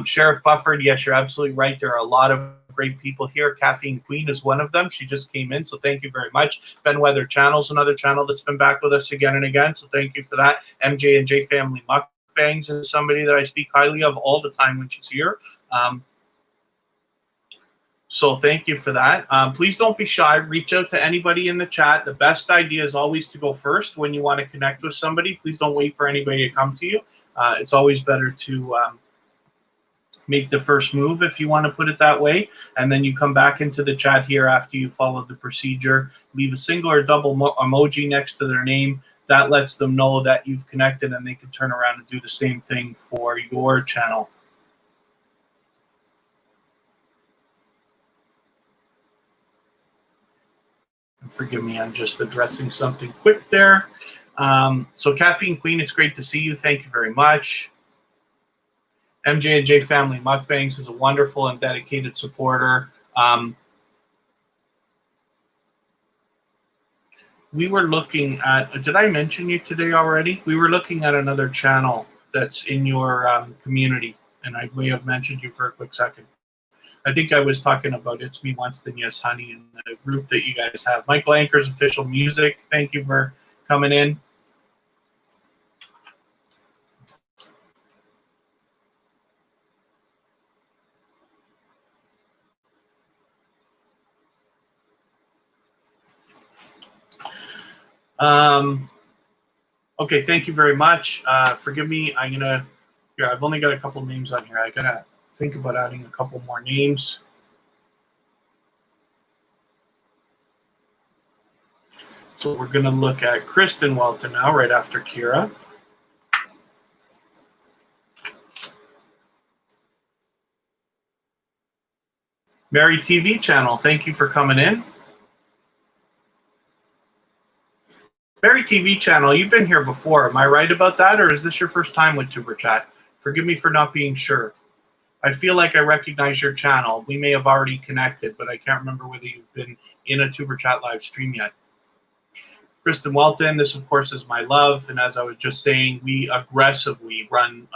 Sheriff Bufford, yes, you're absolutely right. There are a lot of great people here. Caffeine Queen is one of them. She just came in, so thank you very much. Ben Weather Channel is another channel that's been back with us again and again, so thank you for that. MJ and J Family Mukbangs is somebody that I speak highly of all the time when she's here. So thank you for that. Please don't be shy. Reach out to anybody in the chat. The best idea is always to go first when you want to connect with somebody. Please don't wait for anybody to come to you. It's always better to make the first move, if you want to put it that way. And then you come back into the chat here after you follow the procedure. Leave a single or double emoji next to their name. That lets them know that you've connected, and they can turn around and do the same thing for your channel. Forgive me, I'm just addressing something quick there. So Caffeine Queen, it's great to see you. Thank you very much. MJ and J Family Mukbangs is a wonderful and dedicated supporter. We were looking at, did I mention you today already? We were looking at another channel that's in your community, and I may have mentioned you for a quick second. I think I was talking about It's Me Once Then Yes Honey in the group that you guys have. Michael Anchor's Official Music, thank you for coming in. Okay, thank you very much. Forgive me, I've only got a couple names on here. I gotta think about adding a couple more names. So we're gonna look at Kristen Welton now, right after Kira. Mary TV channel, thank you for coming in. Mary TV channel, you've been here before. Am I right about that, or is this your first time with Tuber Chat? Forgive me for not being sure. I feel like I recognize your channel. We may have already connected, but I can't remember whether you've been in a Tuber Chat live stream yet. Kristen Welton, this of course is my love, and as I was just saying, we aggressively run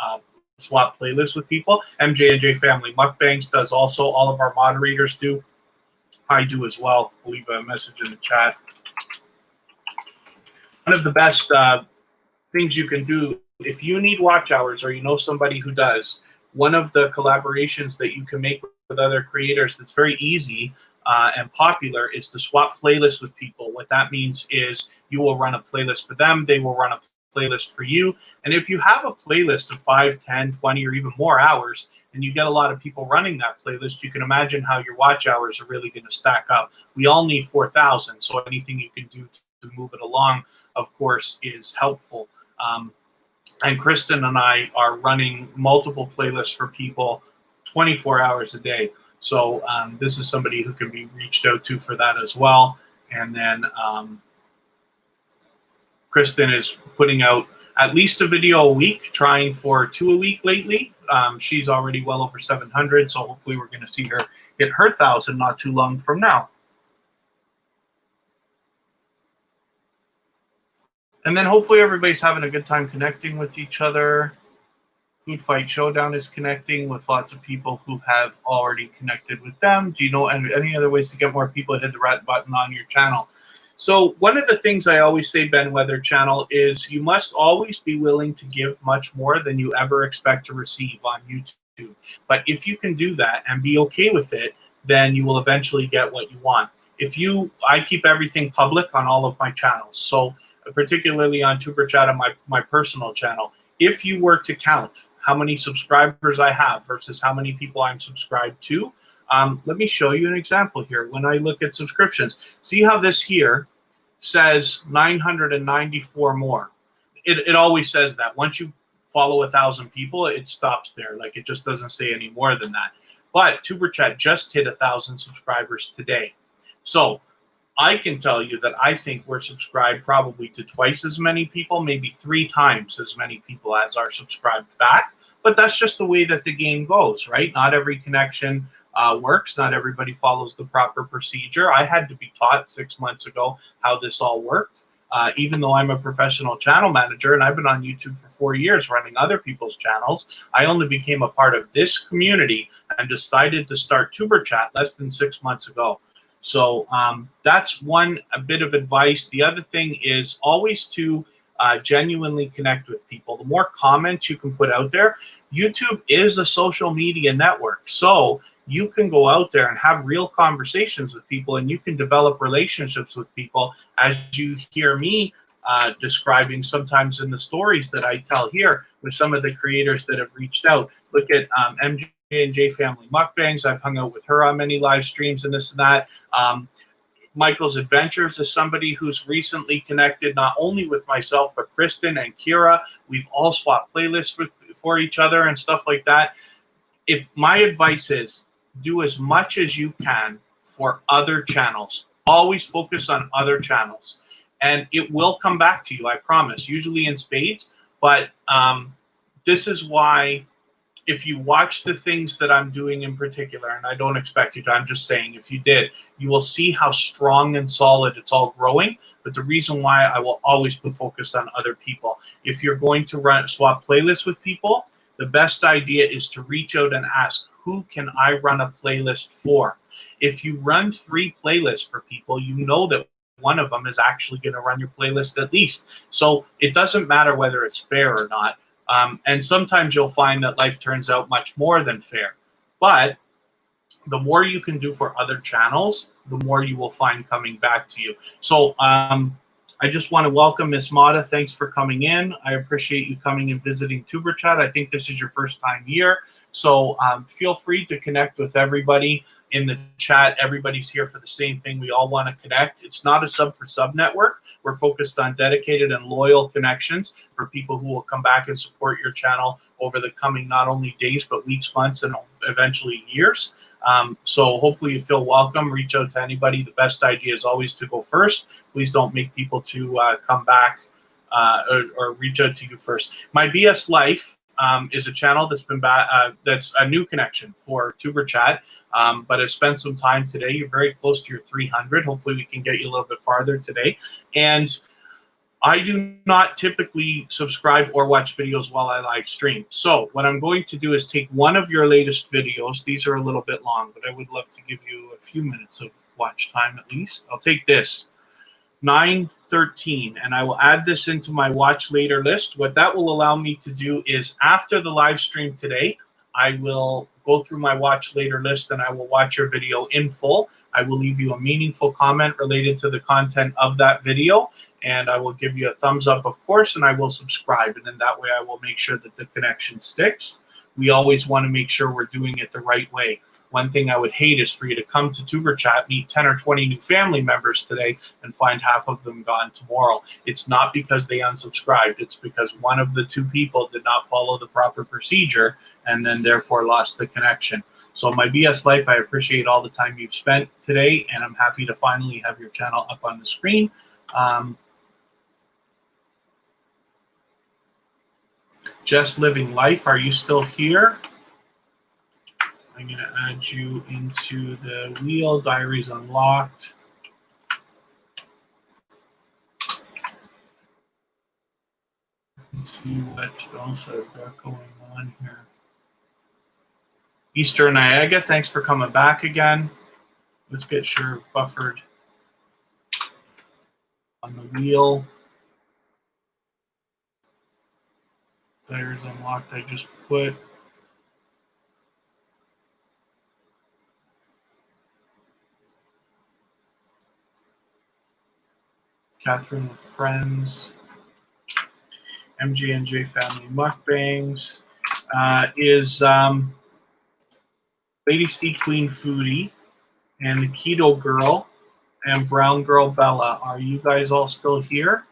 swap playlists with people. MJ and J Family Mukbangs does also. All of our moderators do. I do as well. I'll leave a message in the chat. One of the best things you can do, if you need watch hours or you know somebody who does, one of the collaborations that you can make with other creators that's very easy and popular is to swap playlists with people. What that means is you will run a playlist for them, they will run a playlist for you. And if you have a playlist of 5, 10, 20, or even more hours, and you get a lot of people running that playlist, you can imagine how your watch hours are really going to stack up. We all need 4,000, so anything you can do to move it along, of course, is helpful. And Kristen and I are running multiple playlists for people 24 hours a day. So this is somebody who can be reached out to for that as well. And then Kristen is putting out at least a video a week, trying for 2 a week lately. She's already well over 700, so hopefully we're going to see her hit her 1,000 not too long from now. And then hopefully everybody's having a good time connecting with each other. Food Fight Showdown is connecting with lots of people who have already connected with them. Do you know any other ways to get more people to hit the red button on your channel? So one of the things I always say, Ben Weather Channel, is you must always be willing to give much more than you ever expect to receive on YouTube. But if you can do that and be okay with it, then you will eventually get what you want. I keep everything public on all of my channels. So particularly on Tuber Chat and my personal channel, if you were to count how many subscribers I have versus how many people I'm subscribed to, let me show you an example here. When I look at subscriptions, see how this here says 994 more. It always says that. Once you follow 1,000 people, it stops there. Like, it just doesn't say any more than that. But Tuber Chat just hit 1,000 subscribers today. So I can tell you that I think we're subscribed probably to twice as many people, maybe 3 times as many people as are subscribed back. But that's just the way that the game goes, right? Not every connection works. Not everybody follows the proper procedure. I had to be taught 6 months ago how this all worked. Even though I'm a professional channel manager and I've been on YouTube for 4 years running other people's channels, I only became a part of this community and decided to start Tuber Chat less than 6 months ago. So that's a bit of advice. The other thing is always to genuinely connect with people. The more comments you can put out there, YouTube is a social media network. So you can go out there and have real conversations with people, and you can develop relationships with people, as you hear me describing sometimes in the stories that I tell here with some of the creators that have reached out. Look at MJ and J Family Mukbangs. I've hung out with her on many live streams and this and that. Michael's Adventures is somebody who's recently connected not only with myself, but Kristen and Kira. We've all swapped playlists for each other and stuff like that. If my advice is, do as much as you can for other channels. Always focus on other channels. And it will come back to you, I promise, usually in spades. But this is why, if you watch the things that I'm doing in particular, and I don't expect you to, I'm just saying, if you did, you will see how strong and solid it's all growing. But the reason why I will always put focus on other people. If you're going to swap playlists with people, the best idea is to reach out and ask, who can I run a playlist for? If you run 3 playlists for people, you know that one of them is actually going to run your playlist at least. So it doesn't matter whether it's fair or not. And sometimes you'll find that life turns out much more than fair. But the more you can do for other channels, the more you will find coming back to you. So I just want to welcome Miss Mata. Thanks for coming in. I appreciate you coming and visiting Tuber Chat. I think this is your first time here. So feel free to connect with everybody in the chat. Everybody's here for the same thing. We all want to connect. It's not a sub for sub network. We're focused on dedicated and loyal connections for people who will come back and support your channel over the coming not only days, but weeks, months, and eventually years. So hopefully you feel welcome. Reach out to anybody. The best idea is always to go first. Please don't make people to come back or reach out to you first. My BS Life is a channel that's been that's a new connection for Tuber Chat. But I've spent some time today. You're very close to your 300. Hopefully we can get you a little bit farther today. And I do not typically subscribe or watch videos while I live stream. So what I'm going to do is take one of your latest videos. These are a little bit long, but I would love to give you a few minutes of watch time at least. I'll take this, 9:13, and I will add this into my watch later list. What that will allow me to do is, after the live stream today, I will go through my watch later list and I will watch your video in full. I will leave you a meaningful comment related to the content of that video, and I will give you a thumbs up, of course, and I will subscribe. And then that way I will make sure that the connection sticks. we always want to make sure we're doing it the right way. One thing I would hate is for you to come to Tuber Chat, meet 10 or 20 new family members today, and find half of them gone tomorrow. It's not because they unsubscribed. It's because one of the two people did not follow the proper procedure and then therefore lost the connection. So my BS Life, I appreciate all the time you've spent today, and I'm happy to finally have your channel up on the screen. Just Living Life, are you still here? I'm going to add you into the wheel. Diaries unlocked. Let's see what else I've got going on here. Eastern Niagara, thanks for coming back again. Let's get Sheriff Bufford on the wheel. Diaries unlocked, I just put. Catherine with Friends. MJ&J Family Mukbangs. Is Lady C Queen Foodie and the Keto Girl and Brown Girl Bella. Are you guys all still here?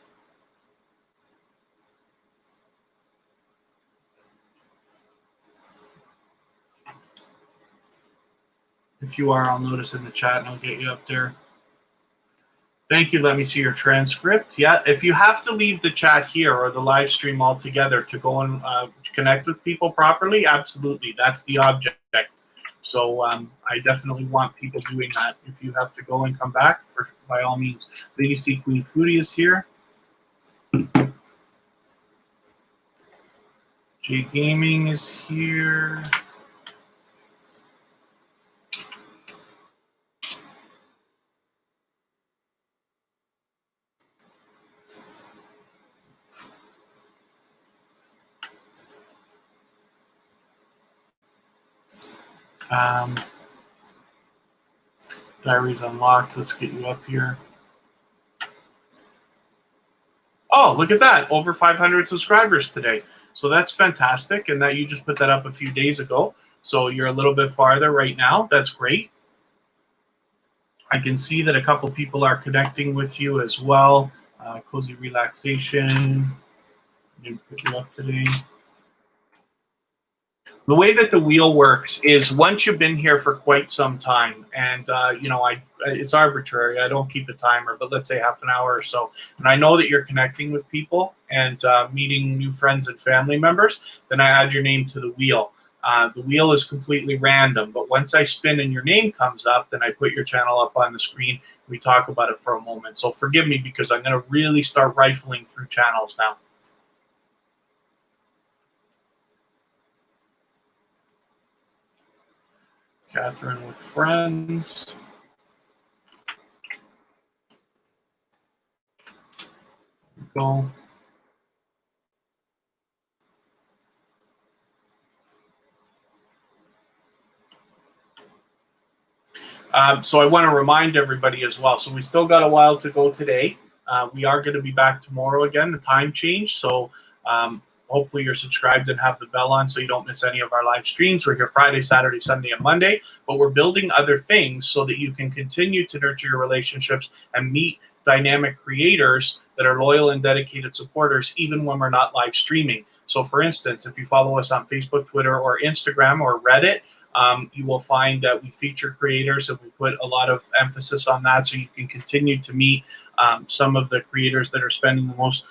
If you are, I'll notice in the chat and I'll get you up there. Thank you. Let me see your transcript. Yeah, if you have to leave the chat here or the live stream altogether to go and connect with people properly, absolutely. That's the object. So I definitely want people doing that. If you have to go and come back, by all means. Lady C Queen Foodie is here. J Gaming is here. Diaries unlocked. Let's get you up here. Oh, look at that. Over 500 subscribers today. So that's fantastic. And that you just put that up a few days ago. So you're a little bit farther right now. That's great. I can see that a couple people are connecting with you as well. Cozy Relaxation. I'm going to put you up today. The way that the wheel works is once you've been here for quite some time, and you know, it's arbitrary. I don't keep a timer, but let's say half an hour or so. And I know that you're connecting with people and meeting new friends and family members. Then I add your name to the wheel. The wheel is completely random, but once I spin and your name comes up, then I put your channel up on the screen. We talk about it for a moment. So forgive me because I'm going to really start rifling through channels now. Catherine with Friends. Go. So I want to remind everybody as well. So we still got a while to go today. We are going to be back tomorrow again. The time changed. So hopefully you're subscribed and have the bell on so you don't miss any of our live streams. We're here Friday, Saturday, Sunday, and Monday. But we're building other things so that you can continue to nurture your relationships and meet dynamic creators that are loyal and dedicated supporters even when we're not live streaming. So for instance, if you follow us on Facebook, Twitter, or Instagram, or Reddit, you will find that we feature creators and we put a lot of emphasis on that so you can continue to meet some of the creators that are spending the most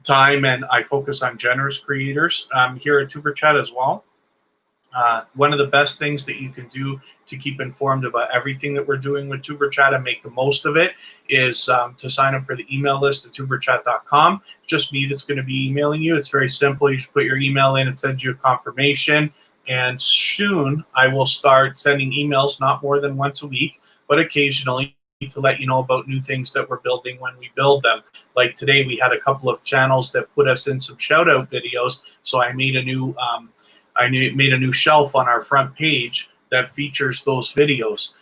time, and I focus on generous creators here at Tuber Chat as well. One of the best things that you can do to keep informed about everything that we're doing with Tuber Chat and make the most of it is to sign up for the email list at tuberchat.com. It's just me that's going to be emailing you. It's very simple. You just put your email in, it sends you a confirmation, and soon I will start sending emails, not more than once a week, but occasionally, to let you know about new things that we're building when we build them. Like today, we had a couple of channels that put us in some shout out videos. So I made a new shelf on our front page that features those videos.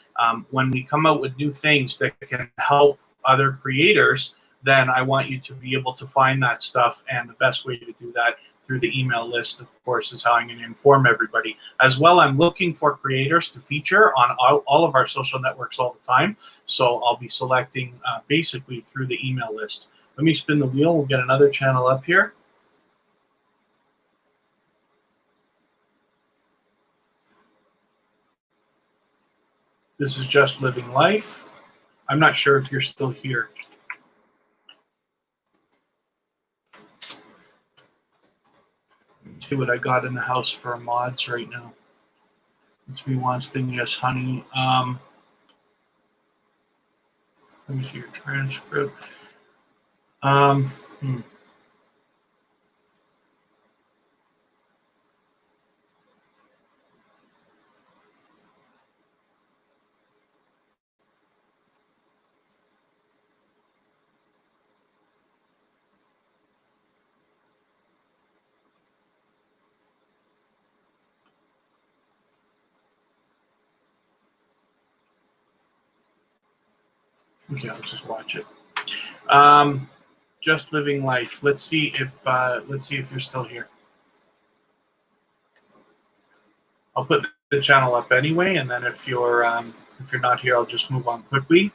When we come out with new things that can help other creators, then I want you to be able to find that stuff. And the best way to do that through the email list, of course, is how I'm going to inform everybody. As well, I'm looking for creators to feature on all of our social networks all the time. So I'll be selecting basically through the email list. Let me spin the wheel. We'll get another channel up here. This is Just Living Life. I'm not sure if you're still here. Let's see what I got in the house for mods right now. It's me wants thing, yes, honey. Let me see your transcript. Okay, I'll just watch it. Just Living Life. Let's see if you're still here. I'll put the channel up anyway, and then if you're not here, I'll just move on quickly.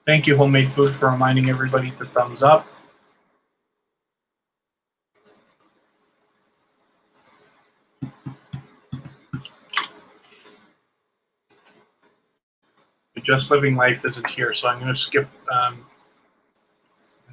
Thank you, Homemade Food, for reminding everybody to thumbs up. Just Living Life isn't here, so I'm going to skip. I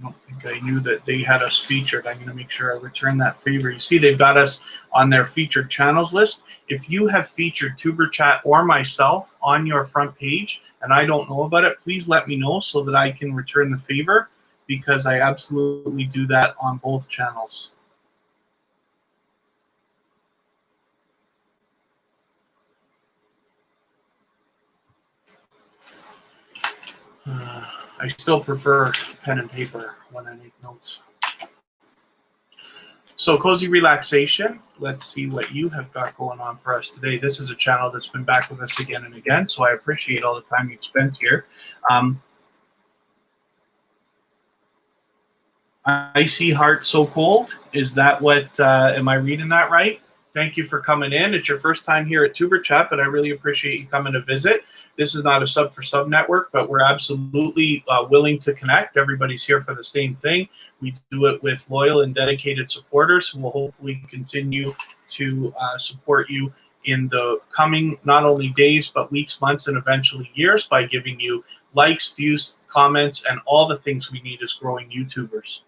don't think I knew that they had us featured. I'm going to make sure I return that favor. You see, they've got us on their featured channels list. If you have featured Tuber Chat or myself on your front page and I don't know about it, please let me know so that I can return the favor, because I absolutely do that on both channels. I still prefer pen and paper when I make notes. So Cozy Relaxation, let's see what you have got going on for us today. This is a channel that's been back with us again and again, so I appreciate all the time you've spent here. Icy Heart So Cold, is that what, am I reading that right? Thank you for coming in. It's your first time here at Tuber Chat, but I really appreciate you coming to visit. This is not a sub for sub network, but we're absolutely willing to connect. Everybody's here for the same thing. We do it with loyal and dedicated supporters who will hopefully continue to support you in the coming not only days, but weeks, months, and eventually years by giving you likes, views, comments, and all the things we need as growing YouTubers.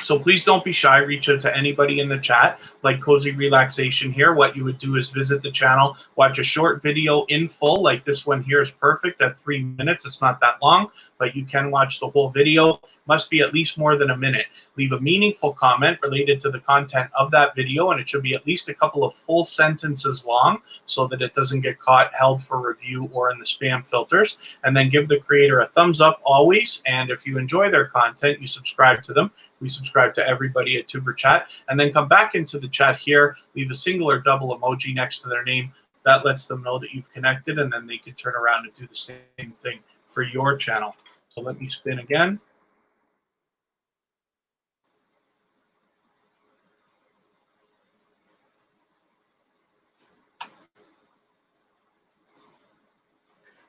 So please don't be shy. Reach out to anybody in the chat, like Cozy Relaxation here. What you would do is visit the channel, watch a short video in full, like this one here is perfect at 3 minutes. It's not that long, but you can watch the whole video. Must be at least more than a minute. Leave a meaningful comment related to the content of that video, and it should be at least a couple of full sentences long so that it doesn't get caught, held for review, or in the spam filters. And then give the creator a thumbs up always. And if you enjoy their content, you subscribe to them. We subscribe to everybody at Tuber Chat, and then come back into the chat here, leave a single or double emoji next to their name. That lets them know that you've connected, and then they can turn around and do the same thing for your channel. So let me spin again.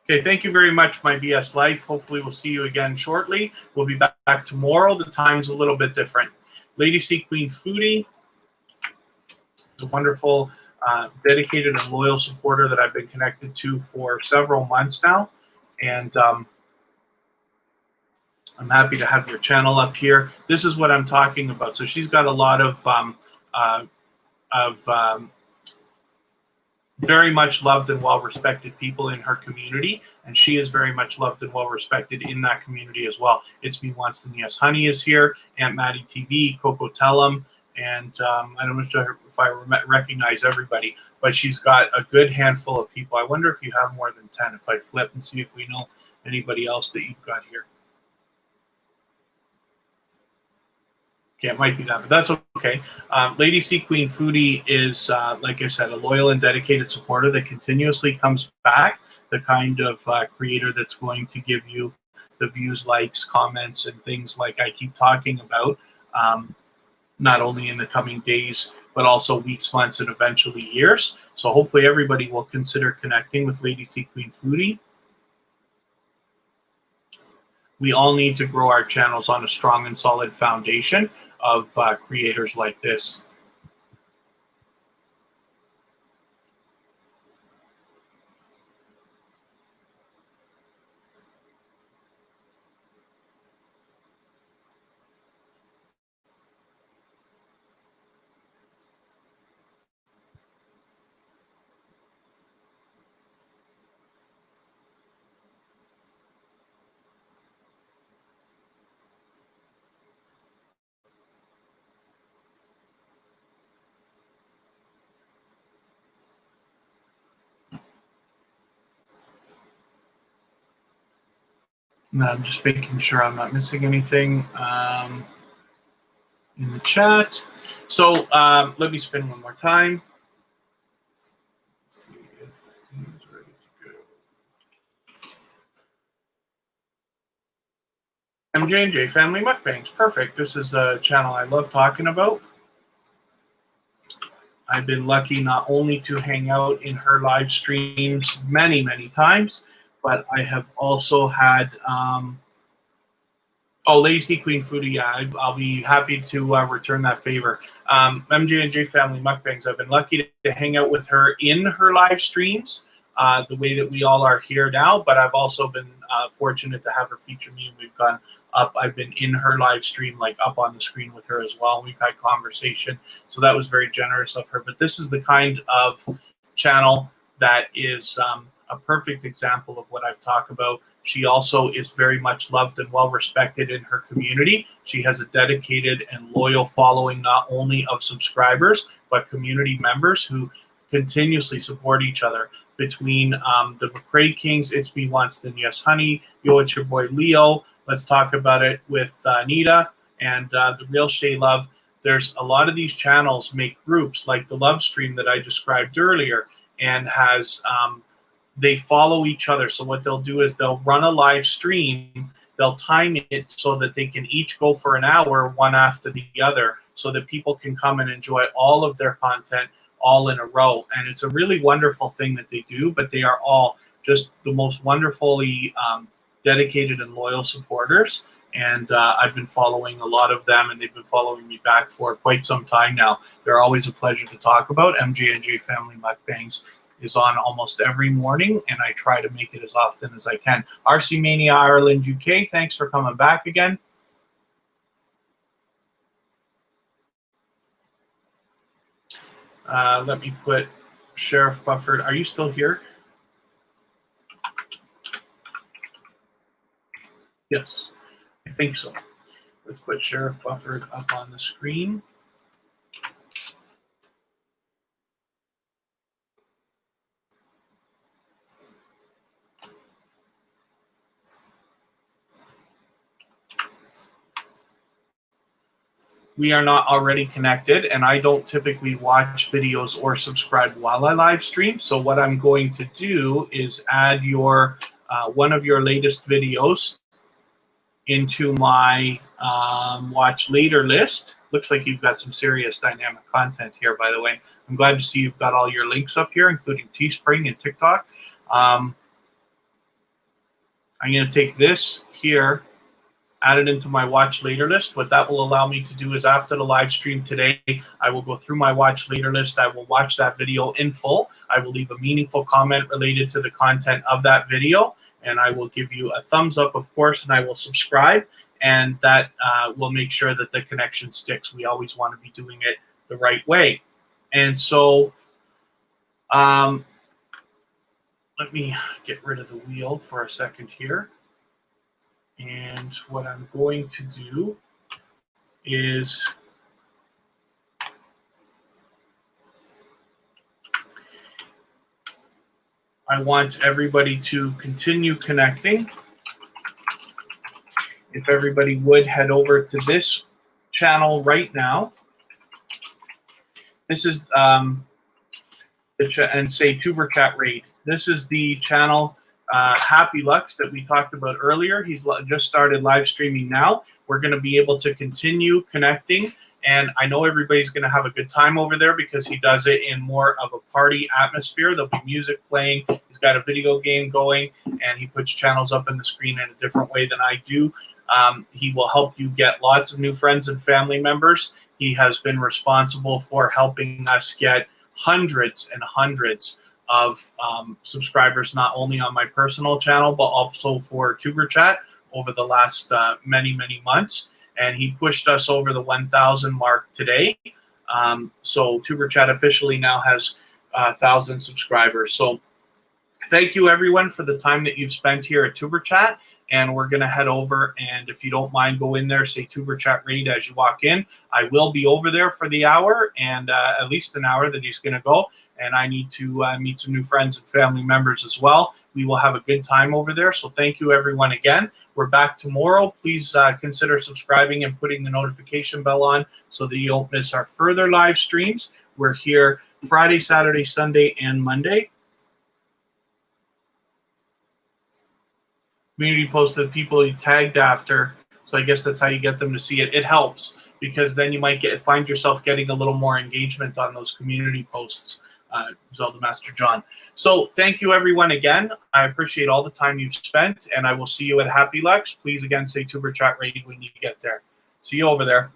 Okay, thank you very much, my BS Life. Hopefully we'll see you again shortly. We'll be back tomorrow. The time's a little bit different. Lady C Queen Foodie is a wonderful, dedicated and loyal supporter that I've been connected to for several months now. And I'm happy to have your channel up here. This is what I'm talking about. So she's got a lot of very much loved and well-respected people in her community, and she is very much loved and well-respected in that community as well. It's Me Wants the Yes Honey is here, Aunt Maddie TV, Coco Tellum, and I don't know if I recognize everybody, but she's got a good handful of people. I wonder if you have more than 10, if I flip and see if we know anybody else that you've got here. Okay, it might be that, but that's okay. Lady C Queen Foodie is, like I said, a loyal and dedicated supporter that continuously comes back, the kind of creator that's going to give you the views, likes, comments, and things like I keep talking about, not only in the coming days, but also weeks, months, and eventually years. So hopefully everybody will consider connecting with Lady C Queen Foodie. We all need to grow our channels on a strong and solid foundation of creators like this. And I'm just making sure I'm not missing anything in the chat. So let me spin one more time. See if he's ready to go. MJ&J Family Mukbangs. Perfect. This is a channel I love talking about. I've been lucky not only to hang out in her live streams many, many times, but I have also had Lady C Queen Foodie, yeah, I'll be happy to return that favor. MJ&J Family Mukbangs, I've been lucky to hang out with her in her live streams, the way that we all are here now, but I've also been fortunate to have her feature me, and we've gone up. I've been in her live stream, like up on the screen with her as well. We've had conversation, so that was very generous of her. But this is the kind of channel that is a perfect example of what I've talked about. She also is very much loved and well respected in her community. She has a dedicated and loyal following, not only of subscribers, but community members who continuously support each other. Between the McCrae Kings, It's Me Once, Then Yes Honey, Yo, It's Your Boy Leo, Let's Talk About It with Nita, and The Real Shay Love. There's a lot of these channels make groups like the Love Stream that I described earlier, and has they follow each other. So what they'll do is they'll run a live stream, they'll time it so that they can each go for an hour, one after the other, so that people can come and enjoy all of their content all in a row. And it's a really wonderful thing that they do, but they are all just the most wonderfully dedicated and loyal supporters. And I've been following a lot of them, and they've been following me back for quite some time now. They're always a pleasure to talk about. MJ&J Family Mukbangs is on almost every morning, and I try to make it as often as I can. RC Mania Ireland UK, thanks for coming back again. Let me put Sheriff Bufford. Are you still here? Yes, I think so. Let's put Sheriff Bufford up on the screen. We are not already connected, and I don't typically watch videos or subscribe while I live stream. So what I'm going to do is add your one of your latest videos into my watch later list. Looks like you've got some serious dynamic content here, by the way. I'm glad to see you've got all your links up here, including Teespring and TikTok. I'm going to take this here, add it into my watch later list. What that will allow me to do is, after the live stream today, I will go through my watch later list. I will watch that video in full. I will leave a meaningful comment related to the content of that video, and I will give you a thumbs up, of course, and I will subscribe, and that will make sure that the connection sticks. We always want to be doing it the right way. And so let me get rid of the wheel for a second here. And what I'm going to do is I want everybody to continue connecting. If everybody would head over to this channel right now. This is and say Tuber Chat Raid. This is the channel Happy Lux that we talked about earlier. He's just started live streaming now. We're going to be able to continue connecting, and I know everybody's going to have a good time over there because he does it in more of a party atmosphere. There'll be music playing. He's got a video game going, and he puts channels up on the screen in a different way than I do. He will help you get lots of new friends and family members. He has been responsible for helping us get hundreds and hundreds of subscribers, not only on my personal channel, but also for Tuber Chat over the last many, many months. And he pushed us over the 1,000 mark today. So Tuber Chat officially now has 1,000 subscribers. So thank you, everyone, for the time that you've spent here at Tuber Chat. And we're going to head over, and if you don't mind, go in there, say Tuber Chat Raid as you walk in. I will be over there for the hour, and at least an hour that he's going to go. And I need to meet some new friends and family members as well. We will have a good time over there. So thank you, everyone, again. We're back tomorrow. Please consider subscribing and putting the notification bell on so that you don't miss our further live streams. We're here Friday, Saturday, Sunday, and Monday. Community post that people you tagged after. So I guess that's how you get them to see it. It helps because then you might find yourself getting a little more engagement on those community posts. Zelda Master John. So thank you, everyone, again. I appreciate all the time you've spent, and I will see you at Happy Lux. Please, again, say Tuber Chat Raid when you get there. See you over there.